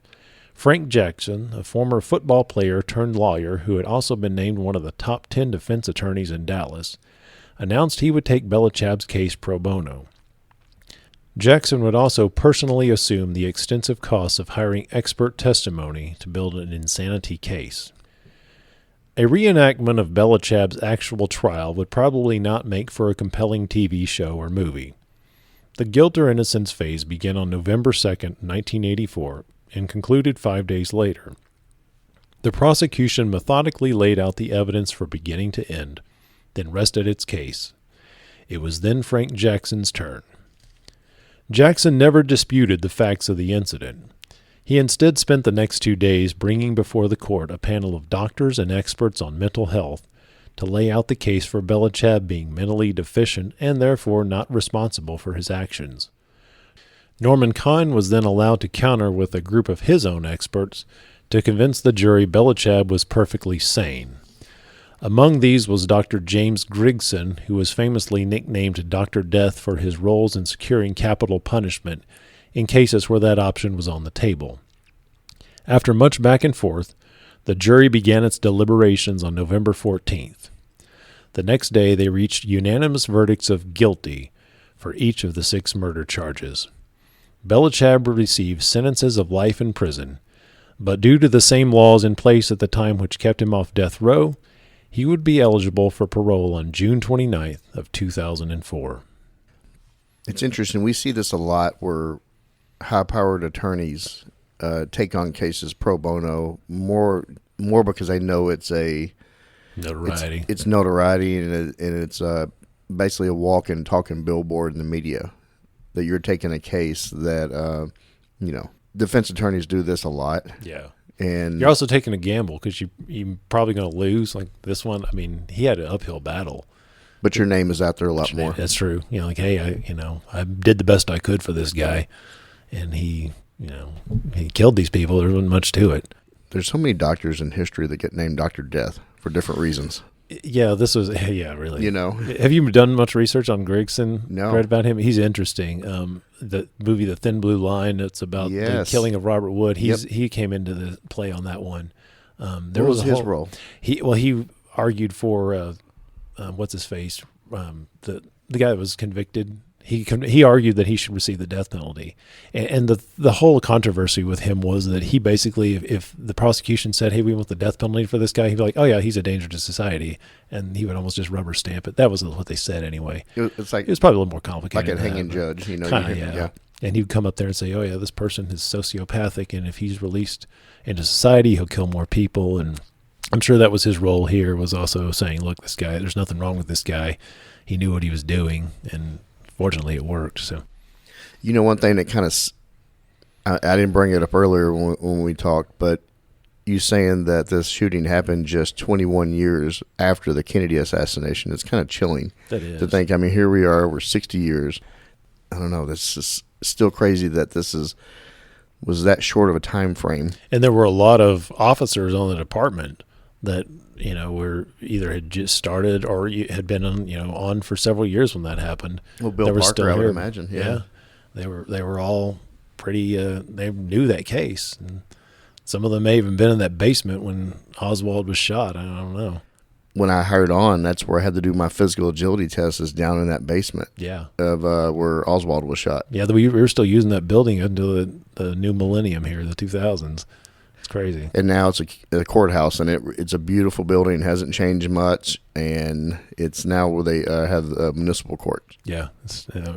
Frank Jackson, a former football player turned lawyer who had also been named one of the top 10 defense attorneys in Dallas, announced he would take Belacheb's case pro bono. Jackson would also personally assume the extensive costs of hiring expert testimony to build an insanity case. A reenactment of Belacheb's actual trial would probably not make for a compelling TV show or movie. The guilt or innocence phase began on November 2, 1984, and concluded 5 days later. The prosecution methodically laid out the evidence from beginning to end, then rested its case. It was then Frank Jackson's turn. Jackson never disputed the facts of the incident. He instead spent the next 2 days bringing before the court a panel of doctors and experts on mental health to lay out the case for Belacheb being mentally deficient and therefore not responsible for his actions. Norman Kine was then allowed to counter with a group of his own experts to convince the jury Belacheb was perfectly sane. Among these was Dr. James Grigson, who was famously nicknamed Dr. Death for his roles in securing capital punishment in cases where that option was on the table. After much back and forth, the jury began its deliberations on November 14th. The next day they reached unanimous verdicts of guilty for each of the 6 murder charges. Belachheb received sentences of life in prison, but due to the same laws in place at the time which kept him off death row, he would be eligible for parole on June 29th of 2004. It's interesting. We see this a lot where high-powered attorneys take on cases pro bono more because they know it's a notoriety. It's notoriety, and it's basically a walking, talking billboard in the media that you're taking a case that defense attorneys do this a lot. Yeah. And you're also taking a gamble because you're probably going to lose. Like this one, I mean, he had an uphill battle. But your name is out there a lot more. That's true. Like, hey, I did the best I could for this guy, and he killed these people. There wasn't much to it. There's so many doctors in history that get named Dr. Death for different reasons. Yeah, really. Have you done much research on Gregson? No. Read about him? He's interesting. The movie The Thin Blue Line, it's about the killing of Robert Wood. He came into the play on that one. What was his role? He argued for what's his face? The guy that was convicted. He argued that he should receive the death penalty, and the whole controversy with him was that he basically, if the prosecution said, "Hey, we want the death penalty for this guy," he'd be like, "Oh yeah, he's a danger to society," and he would almost just rubber stamp it. That was what they said anyway. It was probably a little more complicated, like a hanging judge, yeah. And he'd come up there and say, "Oh yeah, this person is sociopathic, and if he's released into society, he'll kill more people." And I'm sure that was his role here, was also saying, "Look, this guy, there's nothing wrong with this guy. He knew what he was doing," and fortunately, it worked. So, one thing that kind of, I didn't bring it up earlier when we talked, but you saying that this shooting happened just 21 years after the Kennedy assassination, it's kind of chilling. That is. To think. I mean, here we are, we're 60 years. I don't know. This is still crazy that was that short of a time frame. And there were a lot of officers on the department that were either had just started or had been on for several years when that happened. Well, Bill Parker, I would imagine. Yeah. They were all pretty. They knew that case, and some of them may have even been in that basement when Oswald was shot. I don't know. When I hired on, that's where I had to do my physical agility test, is down in that basement. Yeah. Of where Oswald was shot. Yeah, we were still using that building until the new millennium here, the 2000s. It's crazy. And now it's a courthouse, and it's a beautiful building. It hasn't changed much, and it's now where they have municipal court. Yeah,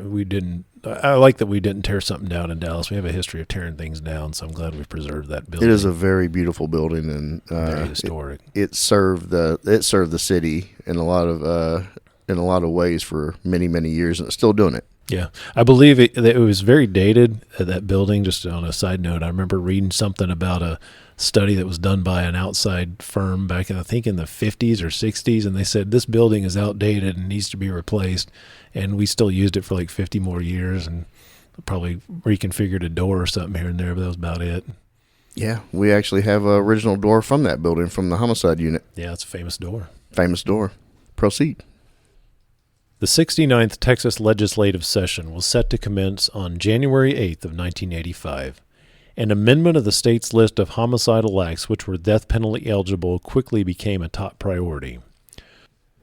we didn't. I like that we didn't tear something down in Dallas. We have a history of tearing things down, so I'm glad we preserved that building. It is a very beautiful building, and very historic. It served the city in a lot of ways for many, many years, and it's still doing it. Yeah, I believe it was very dated, that building. Just on a side note, I remember reading something about a study that was done by an outside firm back in, I think, in the 50s or 60s, and they said this building is outdated and needs to be replaced, and we still used it for like 50 more years and probably reconfigured a door or something here and there, but that was about it. Yeah, we actually have an original door from that building, from the homicide unit. Yeah, it's a famous door. Famous door. Proceed. The 69th Texas legislative session was set to commence on January 8th of 1985. An amendment of the state's list of homicidal acts which were death penalty eligible quickly became a top priority.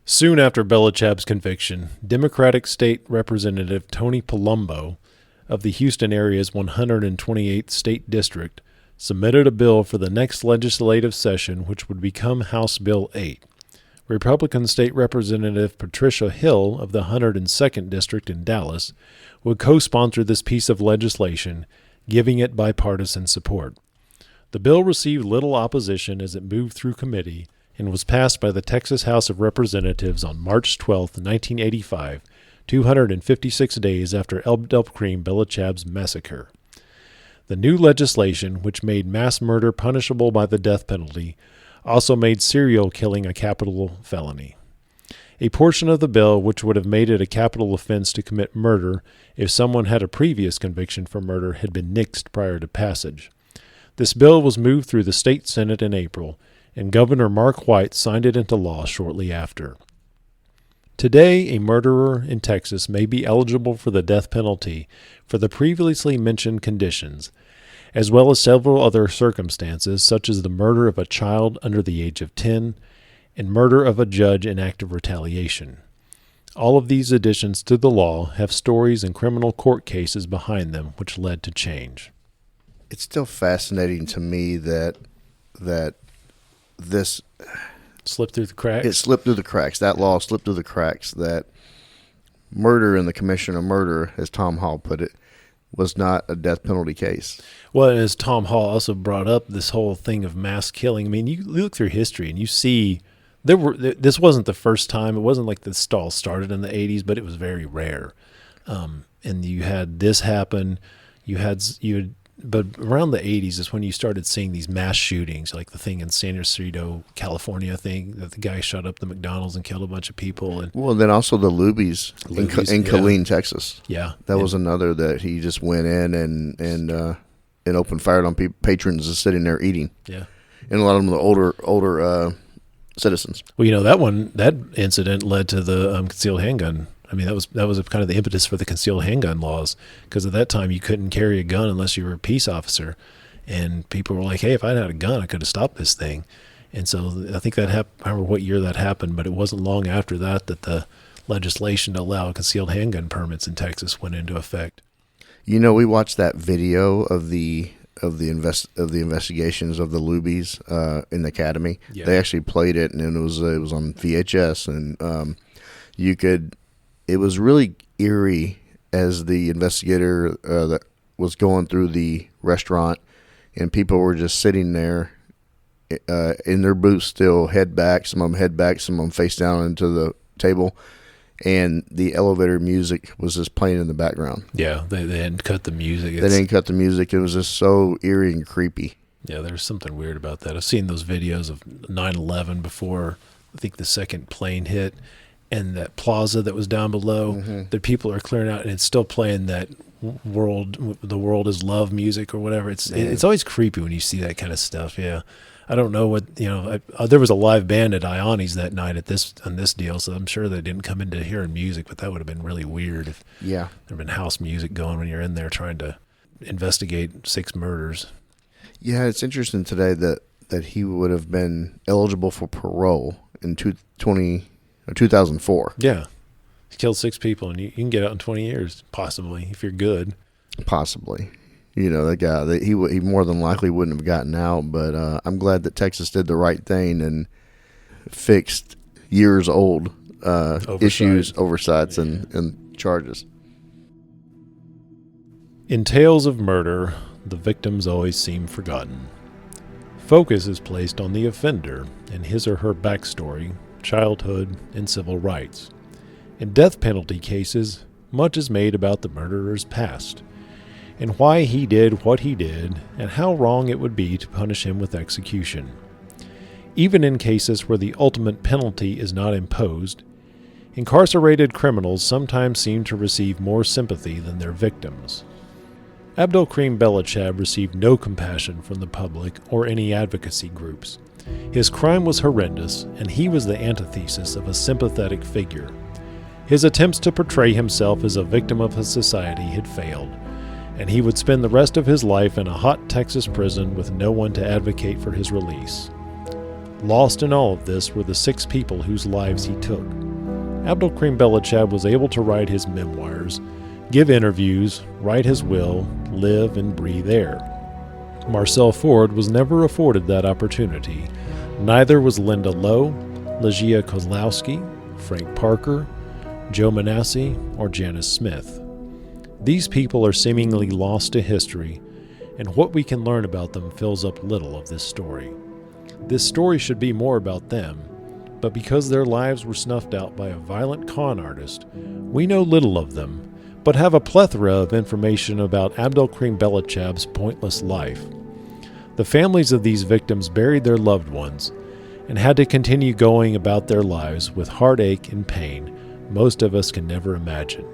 Soon after Belachheb's conviction, Democratic State Representative Tony Palumbo of the Houston area's 128th State District submitted a bill for the next legislative session which would become House Bill 8. Republican State Representative Patricia Hill of the 102nd District in Dallas would co-sponsor this piece of legislation, giving it bipartisan support. The bill received little opposition as it moved through committee and was passed by the Texas House of Representatives on March 12, 1985, 256 days after Abdelkrim Belachheb's massacre. The new legislation, which made mass murder punishable by the death penalty, also made serial killing a capital felony. A portion of the bill which would have made it a capital offense to commit murder if someone had a previous conviction for murder had been nixed prior to passage. This bill was moved through the state Senate in April, and Governor Mark White signed it into law shortly after. Today, a murderer in Texas may be eligible for the death penalty for the previously mentioned conditions, as well as several other circumstances such as the murder of a child under the age of 10 and murder of a judge in act of retaliation. All of these additions to the law have stories and criminal court cases behind them which led to change. It's still fascinating to me that this Slipped through the cracks? it slipped through the cracks. That law slipped through the cracks. That murder in the commission of murder, as Tom Hall put it, was not a death penalty case. Well, and as Tom Hall also brought up, this whole thing of mass killing. I mean, you look through history and you see this wasn't the first time. It wasn't like this all started in the 80s, but it was very rare. And you had this happen. But around the 80s is when you started seeing these mass shootings, like the thing in San Ysidro, California, that the guy shot up the McDonald's and killed a bunch of people. And then also the Lubies in Killeen, Texas. Yeah, that was another that he just went in and opened fire on patrons just sitting there eating. Yeah, and a lot of them were older citizens. Well, that incident led to the concealed handgun. I mean, that was kind of the impetus for the concealed handgun laws, because at that time you couldn't carry a gun unless you were a peace officer, and people were like, "Hey, if I'd had a gun, I could have stopped this thing." And so I think that happened. I don't remember what year that happened, but it wasn't long after that the legislation to allow concealed handgun permits in Texas went into effect. We watched that video of the investigations of the Lubies in the academy. Yeah. They actually played it, and it was on VHS, and it was really eerie as the investigator that was going through the restaurant, and people were just sitting there in their boots still, head back, some of them face down into the table, and the elevator music was just playing in the background. Yeah, they didn't cut the music. They didn't cut the music. It was just so eerie and creepy. Yeah, there's something weird about that. I've seen those videos of 9/11 before, I think, the second plane hit, and that plaza that was down below, that people are clearing out, and it's still playing that the world is love music or whatever. It's always creepy when you see that kind of stuff. Yeah, I don't know what there was a live band at Ianni's that night on this deal, so I'm sure they didn't come into hearing music, but that would have been really weird if there'd been house music going when you're in there trying to investigate 6 murders. Yeah, it's interesting today that he would have been eligible for parole in 2004. Yeah. He killed 6 people, and you can get out in 20 years, possibly, if you're good. Possibly. That guy, he more than likely wouldn't have gotten out, but I'm glad that Texas did the right thing and fixed years old oversights, and charges. In tales of murder, the victims always seem forgotten. Focus is placed on the offender and his or her backstory, childhood, and civil rights. In death penalty cases, much is made about the murderer's past, and why he did what he did, and how wrong it would be to punish him with execution. Even in cases where the ultimate penalty is not imposed, incarcerated criminals sometimes seem to receive more sympathy than their victims. Abdelkrim Belachheb received no compassion from the public or any advocacy groups. His crime was horrendous, and he was the antithesis of a sympathetic figure. His attempts to portray himself as a victim of his society had failed, and he would spend the rest of his life in a hot Texas prison with no one to advocate for his release. Lost in all of this were the 6 people whose lives he took. Abdelkrim Belachheb was able to write his memoirs, give interviews, write his will, live and breathe air. Marcell Ford was never afforded that opportunity. Neither was Linda Lowe, Legia Kozlowski, Frank Parker, Joe Manassi, or Janice Smith. These people are seemingly lost to history, and what we can learn about them fills up little of this story. This story should be more about them, but because their lives were snuffed out by a violent con artist, we know little of them, but have a plethora of information about Abdelkrim Belachheb's pointless life. The families of these victims buried their loved ones and had to continue going about their lives with heartache and pain most of us can never imagine.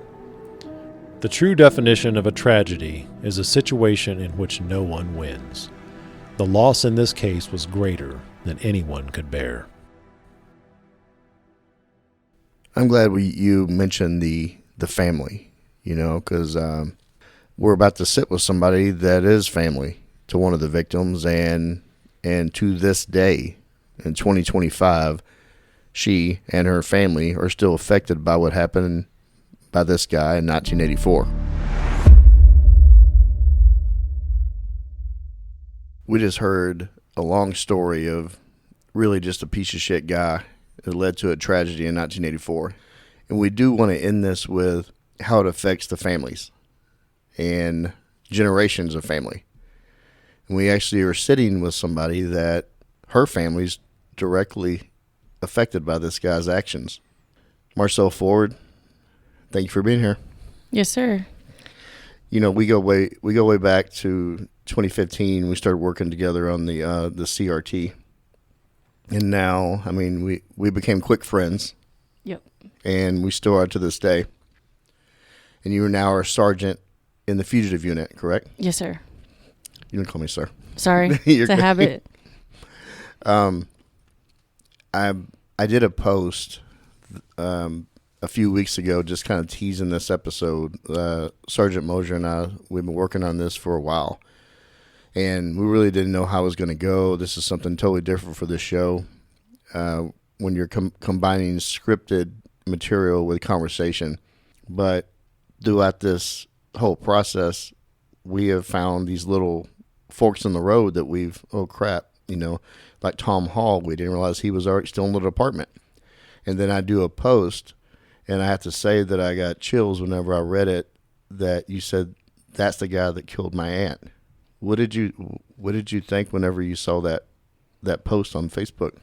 The true definition of a tragedy is a situation in which no one wins. The loss in this case was greater than anyone could bear. I'm glad you mentioned the family. Because we're about to sit with somebody that is family to one of the victims, and to this day, in 2025, She and her family are still affected by what happened by this guy in 1984. We just heard a long story of really just a piece of shit guy that led to a tragedy in 1984. And we do want to end this with how it affects the families and generations of family. And we actually are sitting with somebody that her family's directly affected by this guy's actions. Marcell Ford, thank you for being here. Yes, sir. You know, we go way back to 2015. We started working together on the CRT, and now, I mean, we became quick friends. Yep. And we still are to this day. And you are now our sergeant in the fugitive unit, correct? Yes, sir. You don't call me sir. Sorry, it's a habit. I did a post a few weeks ago just kind of teasing this episode. Sergeant Mosier and I, we've been working on this for a while, and we really didn't know how it was going to go. This is something totally different for this show. When you're combining scripted material with conversation. But throughout this whole process, we have found these little forks in the road that oh crap, like Tom Hall, we didn't realize he was already still in the department. And then I do a post, and I have to say that I got chills whenever I read it, that you said, that's the guy that killed my aunt. What did you think whenever you saw that post on Facebook?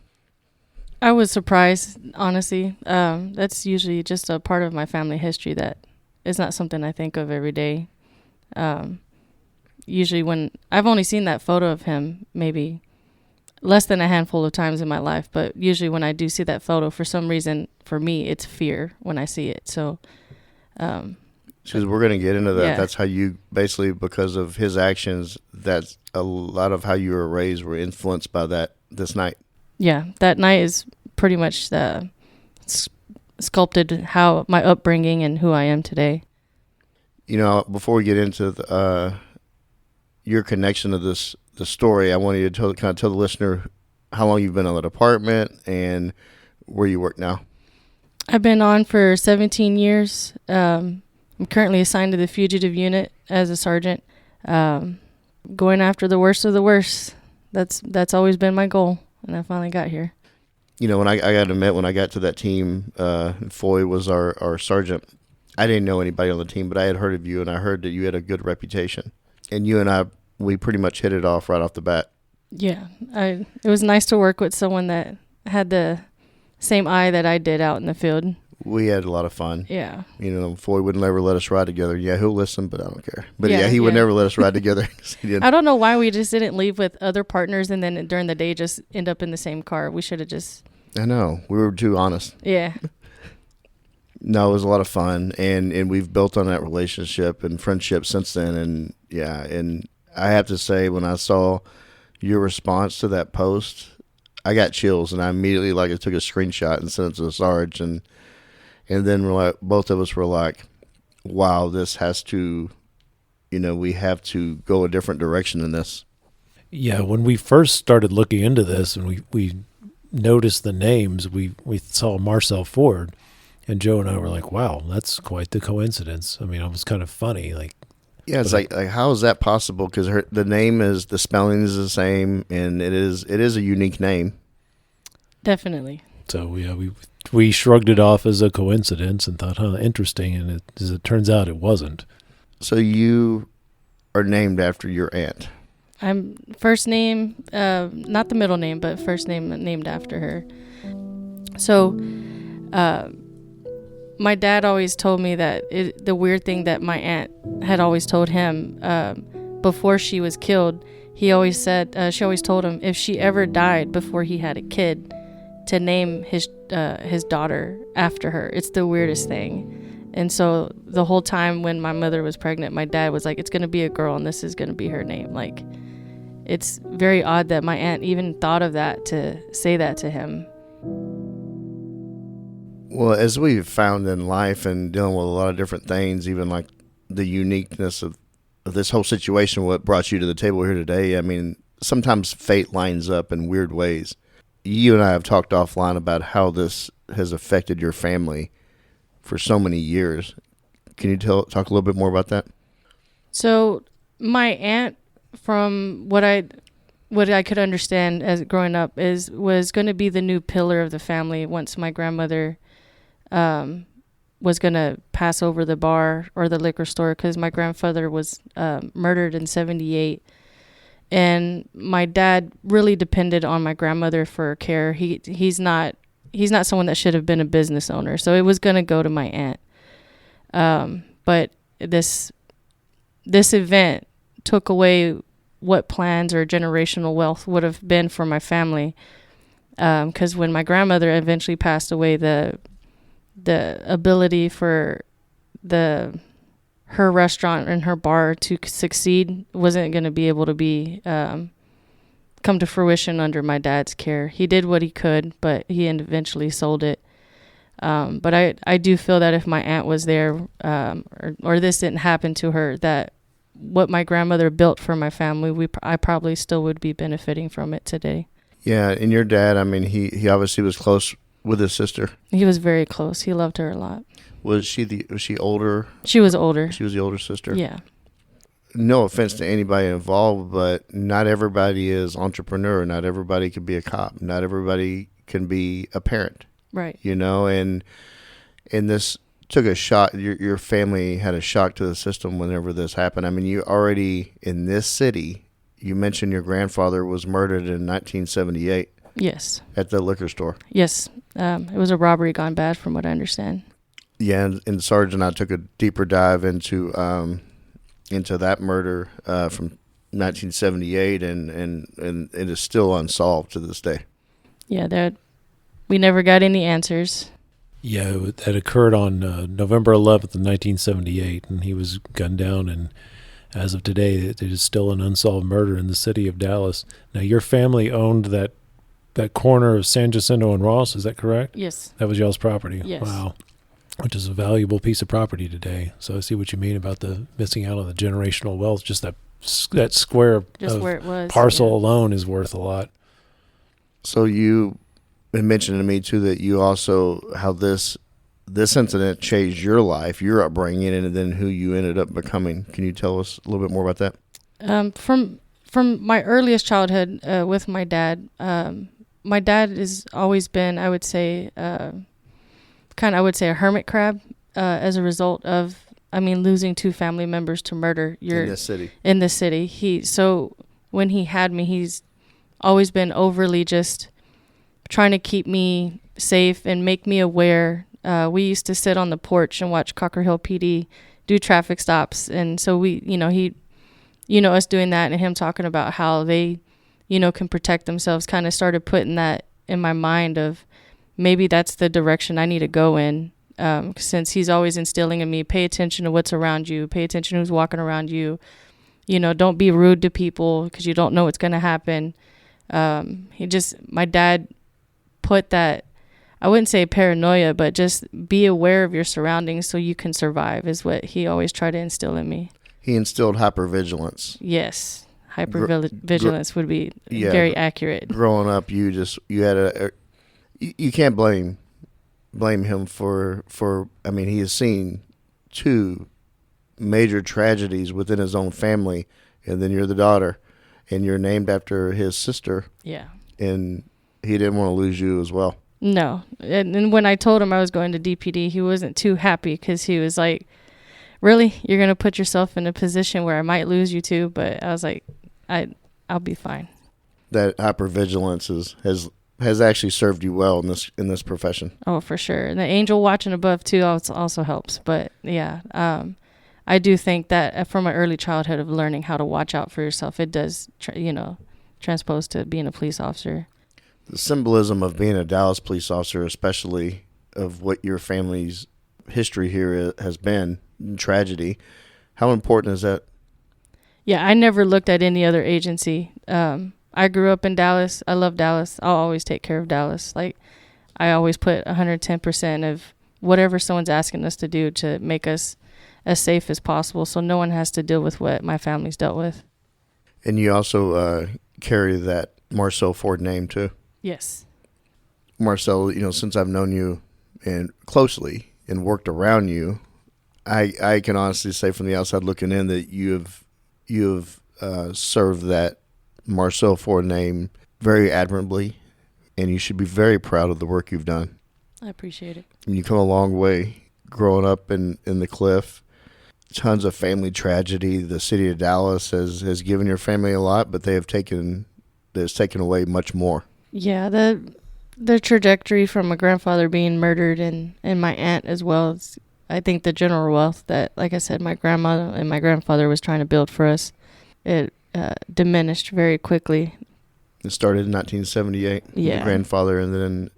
I was surprised, honestly. That's usually just a part of my family history that is not something I think of every day. Usually when I've only seen that photo of him maybe less than a handful of times in my life, but usually when I do see that photo, for some reason, for me, it's fear when I see it. So, because we're going to get into that. Yeah. That's how you basically, because of his actions, that's a lot of how you were raised, were influenced by this night. Yeah, that night is pretty much sculpted how my upbringing and who I am today. Before we get into your connection to the story, I want you to kind of tell the listener how long you've been on the department and where you work now. I've been on for 17 years. I'm currently assigned to the fugitive unit as a sergeant, going after the worst of the worst. That's always been my goal, and I finally got here. When I got to admit, when I got to that team, Foy was our sergeant. I didn't know anybody on the team, but I had heard of you, and I heard that you had a good reputation. And you and I, we pretty much hit it off right off the bat. Yeah, it was nice to work with someone that had the same eye that I did out in the field. We had a lot of fun. Yeah. Foy wouldn't ever let us ride together. Yeah, he'll listen, but I don't care. But he would never let us ride together. I don't know why we just didn't leave with other partners and then during the day just end up in the same car. We should have just... I know. We were too honest. Yeah. No, it was a lot of fun, and we've built on that relationship and friendship since then. And and I have to say, when I saw your response to that post, I got chills, and I immediately I took a screenshot and sent it to the Sarge, and then both of us were like, wow, this has to, we have to go a different direction in this. Yeah, when we first started looking into this and we noticed the names, we saw Marcell Ford, and Joe and I were like, wow, that's quite the coincidence. I mean, it was kind of funny. Yeah, it's like how is that possible? Because the name is, the spelling is the same, and it is a unique name. Definitely. So we shrugged it off as a coincidence and thought, interesting, and as it turns out, it wasn't. So you are named after your aunt. I'm first name, not the middle name, but first name named after her. So, my dad always told me that the weird thing that my aunt had always told him before she was killed, he always said, she always told him if she ever died before he had a kid, to name his daughter after her. It's the weirdest thing. And so the whole time when my mother was pregnant, my dad was like, it's going to be a girl and this is going to be her name. It's very odd that my aunt even thought of that to say that to him. Well, as we've found in life and dealing with a lot of different things, even like the uniqueness of this whole situation, what brought you to the table here today, I mean, sometimes fate lines up in weird ways. you and I have talked offline about how this has affected your family for so many years. Can you talk a little bit more about that? So my aunt, from what I could understand as growing up, was going to be the new pillar of the family once my grandmother was going to pass over the bar or the liquor store, because my grandfather was murdered in 1978. And my dad really depended on my grandmother for care. He's not someone that should have been a business owner, so it was going to go to my aunt. But this event took away what plans or generational wealth would have been for my family. Because when my grandmother eventually passed away, the ability for her restaurant and her bar to succeed wasn't going to be able to be come to fruition under my dad's care. He did what he could, but he eventually sold it. But I do feel that if my aunt was there, or this didn't happen to her, that what my grandmother built for my family, I probably still would be benefiting from it today. Yeah, and your dad, I mean, he obviously was close with his sister. He was very close. He loved her a lot. Was she older? She was older. She was the older sister? Yeah. No offense to anybody involved, but not everybody is entrepreneur. Not everybody can be a cop. Not everybody can be a parent. Right. You know, and this took a shock. Your family had a shock to the system whenever this happened. I mean, you already, in this city, you mentioned your grandfather was murdered in 1978. Yes. At the liquor store. Yes. It was a robbery gone bad, from what I understand. Yeah, and Sarge and I took a deeper dive into that murder from 1978, and it is still unsolved to this day. Yeah, we never got any answers. Yeah, that occurred on November 11th, 1978, and he was gunned down, and as of today, it is still an unsolved murder in the city of Dallas. Now, your family owned that corner of San Jacinto and Ross, is that correct? Yes. That was y'all's property? Yes. Wow. Which is a valuable piece of property today. So I see what you mean about the missing out on the generational wealth. Just that square just of where it was, parcel alone is worth a lot. So you had mentioned to me too that you also, how this incident changed your life, your upbringing, and then who you ended up becoming. Can you tell us a little bit more about that? From my earliest childhood with my dad has always been, I would say, I would say a hermit crab, as a result of, losing two family members to murder. In this city. So when he had me, he's always been overly just trying to keep me safe and make me aware. We used to sit on the porch and watch Cocker Hill PD do traffic stops. And so us doing that and him talking about how they, can protect themselves, kind of started putting that in my mind of, maybe that's the direction I need to go in, since he's always instilling in me, pay attention to what's around you, pay attention to who's walking around you, don't be rude to people because you don't know what's going to happen. My dad put that, I wouldn't say paranoia, but just be aware of your surroundings so you can survive is what he always tried to instill in me. He instilled hypervigilance. Yes. Hypervigilance would be very accurate. Growing up, you had you can't blame him for he has seen two major tragedies within his own family, and then you're the daughter, and you're named after his sister. Yeah. And he didn't want to lose you as well. No. And when I told him I was going to DPD, he wasn't too happy because he was like, really? You're going to put yourself in a position where I might lose you too? But I was like, I'll be fine. That hypervigilance has actually served you well in this profession. Oh, for sure. And the angel watching above too also helps. But yeah, I do think that from my early childhood of learning how to watch out for yourself, it does, transpose to being a police officer. The symbolism of being a Dallas police officer, especially of what your family's history here has been, tragedy, how important is that? Yeah, I never looked at any other agency. I grew up in Dallas. I love Dallas. I'll always take care of Dallas. Like, I always put 110% of whatever someone's asking us to do to make us as safe as possible, so no one has to deal with what my family's dealt with. And you also carry that Marcell Ford name too. Yes. Marcell, since I've known you and closely and worked around you, I can honestly say from the outside looking in that you have served that Marcell Ford name very admirably, and you should be very proud of the work you've done. I appreciate it. You come a long way growing up in the Cliff. Tons of family tragedy. The city of Dallas has given your family a lot, but there's taken away much more. Yeah, the trajectory from my grandfather being murdered and my aunt as well as, I think, the general wealth that, like I said, my grandma and my grandfather was trying to build for us, it diminished very quickly. It started in 1978. Yeah. Your grandfather, and then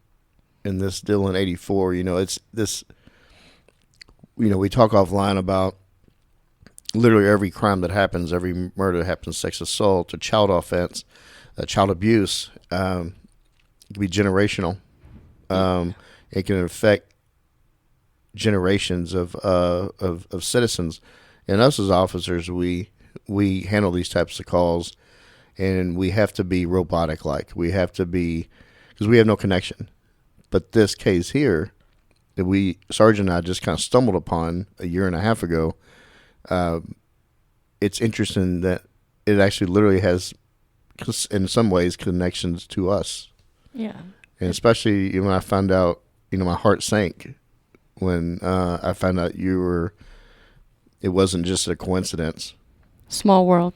in this deal in 84. It's this. We talk offline about literally every crime that happens, every murder that happens, sex assault, a child offense, child abuse. It can be generational. It can affect generations of citizens. And us as officers, we handle these types of calls, and we have to be robotic-like. We have to be, because we have no connection. But this case here that Sergeant and I just kind of stumbled upon a year and a half ago, it's interesting that it actually literally has, in some ways, connections to us. Yeah. And especially when I found out, my heart sank when I found out it wasn't just a coincidence. Small world.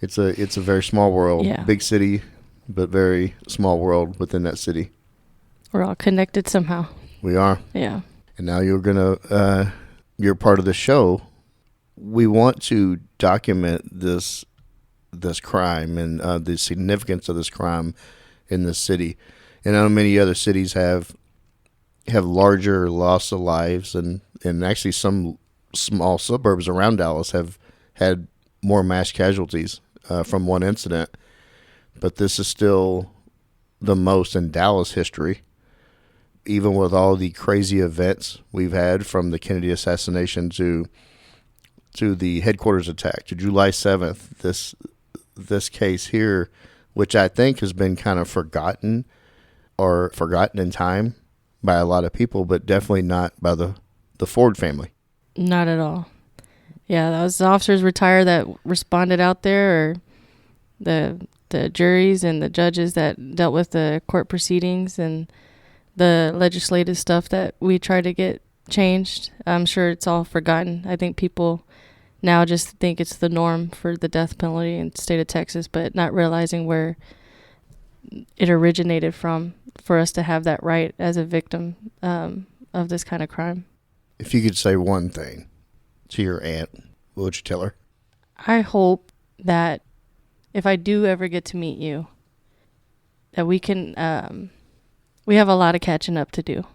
It's a very small world. Yeah. Big city, but very small world within that city. We're all connected somehow. We are. Yeah. And now you're part of the show. We want to document this crime and the significance of this crime in this city. And I know many other cities have larger loss of lives, and actually some small suburbs around Dallas have had more mass casualties from one incident. But this is still the most in Dallas history, even with all the crazy events we've had, from the Kennedy assassination to the headquarters attack to July 7th. This case here, which I think has been kind of forgotten in time by a lot of people, but definitely not by the Ford family. Not at all. Yeah, that was the officers retired that responded out there, or the juries and the judges that dealt with the court proceedings and the legislative stuff that we try to get changed. I'm sure it's all forgotten. I think people now just think it's the norm for the death penalty in the state of Texas, but not realizing where it originated from for us to have that right as a victim of this kind of crime. If you could say one thing to your aunt, what would you tell her? I hope that if I do ever get to meet you, that we can, we have a lot of catching up to do.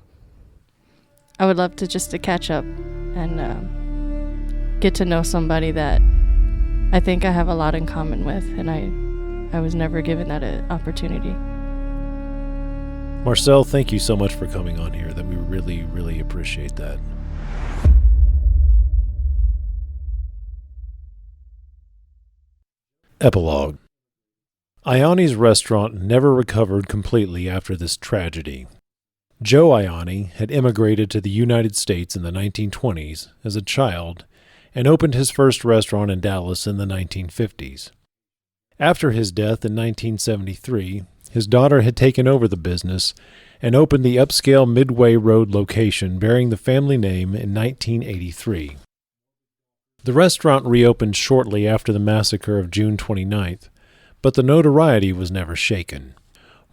I would love to catch up and get to know somebody that I think I have a lot in common with, and I was never given that opportunity. Marcell, thank you so much for coming on here. That we really, really appreciate that. Epilogue. Ianni's restaurant never recovered completely after this tragedy. Joe Ianni had immigrated to the United States in the 1920s as a child and opened his first restaurant in Dallas in the 1950s. After his death in 1973, his daughter had taken over the business and opened the upscale Midway Road location bearing the family name in 1983. The restaurant reopened shortly after the massacre of June 29th, but the notoriety was never shaken.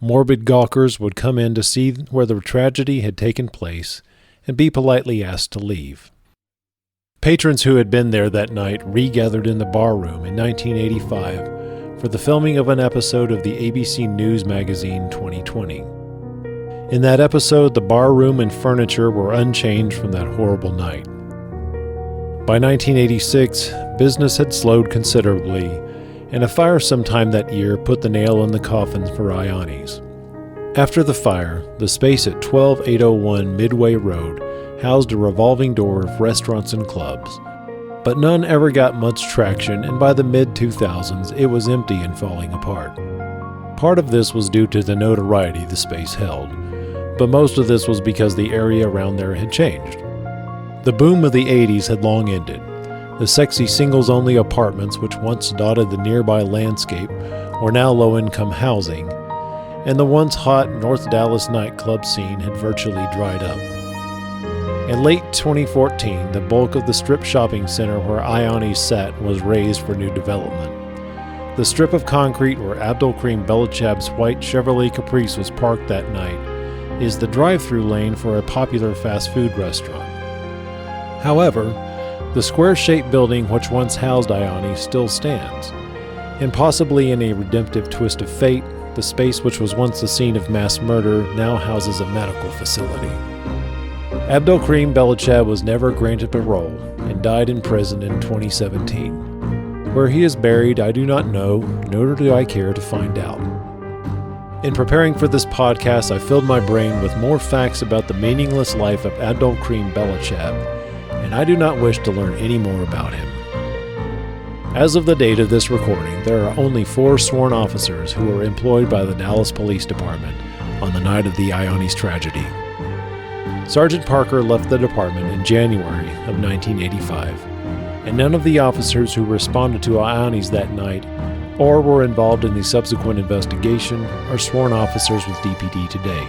Morbid gawkers would come in to see where the tragedy had taken place and be politely asked to leave. Patrons who had been there that night regathered in the bar room in 1985 for the filming of an episode of the ABC News magazine 2020. In that episode, the bar room and furniture were unchanged from that horrible night. By 1986, business had slowed considerably, and a fire sometime that year put the nail in the coffin for Ianni's. After the fire, the space at 12801 Midway Road housed a revolving door of restaurants and clubs, but none ever got much traction, and by the mid-2000s it was empty and falling apart. Part of this was due to the notoriety the space held, but most of this was because the area around there had changed. The boom of the 80s had long ended. The sexy singles-only apartments which once dotted the nearby landscape were now low-income housing, and the once hot North Dallas nightclub scene had virtually dried up. In late 2014, the bulk of the strip shopping center where Ianni sat was razed for new development. The strip of concrete where Abdelkrim Belachheb's white Chevrolet Caprice was parked that night is the drive-through lane for a popular fast food restaurant. However, the square-shaped building which once housed Ianni still stands, and possibly in a redemptive twist of fate, the space which was once the scene of mass murder now houses a medical facility. Abdelkrim Belachheb was never granted parole and died in prison in 2017. Where he is buried, I do not know, nor do I care to find out. In preparing for this podcast, I filled my brain with more facts about the meaningless life of Abdelkrim Belachheb, and I do not wish to learn any more about him. As of the date of this recording, there are only 4 sworn officers who were employed by the Dallas Police Department on the night of the Ianni's tragedy. Sergeant Parker left the department in January of 1985, and none of the officers who responded to Ianni's that night or were involved in the subsequent investigation are sworn officers with DPD today.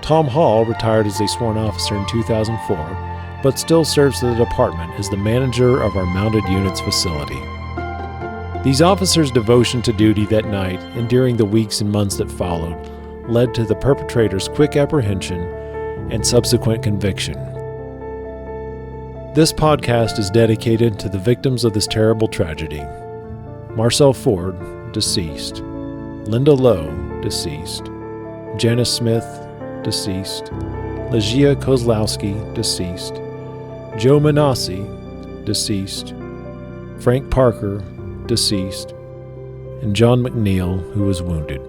Tom Hall retired as a sworn officer in 2004, but still serves the department as the manager of our mounted units facility. These officers' devotion to duty that night and during the weeks and months that followed led to the perpetrator's quick apprehension and subsequent conviction. This podcast is dedicated to the victims of this terrible tragedy. Marcell Ford, deceased. Linda Lowe, deceased. Janice Smith, deceased. Legia Kozlowski, deceased. Joe Manassi, deceased. Frank Parker, deceased. And John McNeil, who was wounded.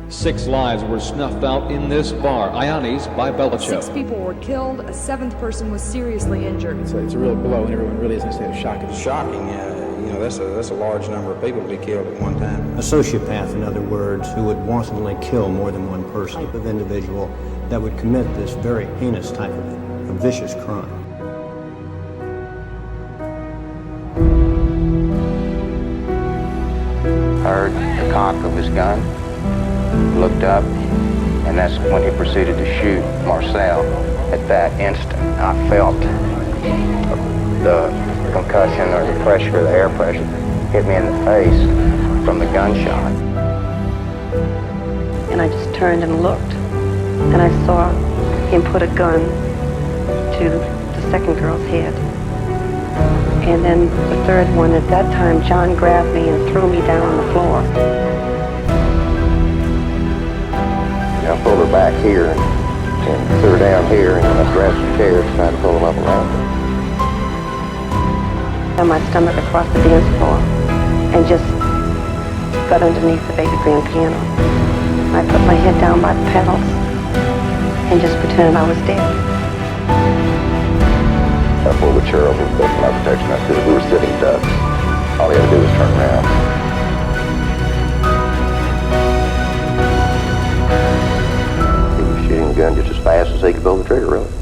Six lives were snuffed out in this bar, Ianni's by Belachheb. 6 people were killed. A 7th person was seriously injured. It's a real blow, and everyone really is in a state of shock. It's shocking. That's a large number of people to be killed at one time. A sociopath, in other words, who would wantonly kill more than one person. Type of individual that would commit this very heinous type of vicious crime. Heard the cock of his gun, looked up, and that's when he proceeded to shoot Marcell. At that instant, I felt the concussion or the pressure, the air pressure, hit me in the face from the gunshot. And I just turned and looked, and I saw him put a gun to the second girl's head. And then the third one, at that time, John grabbed me and threw me down on the floor. I pulled her back here and threw her down here, and I grabbed some chairs trying to pull them up around her. And my stomach across the dance floor and just got underneath the baby grand piano. I put my head down by the pedals and just pretended I was dead. I pulled the chair over and put my protection up because we were sitting ducks. All he had to do was turn around. He was shooting the gun just as fast as he could pull the trigger, really.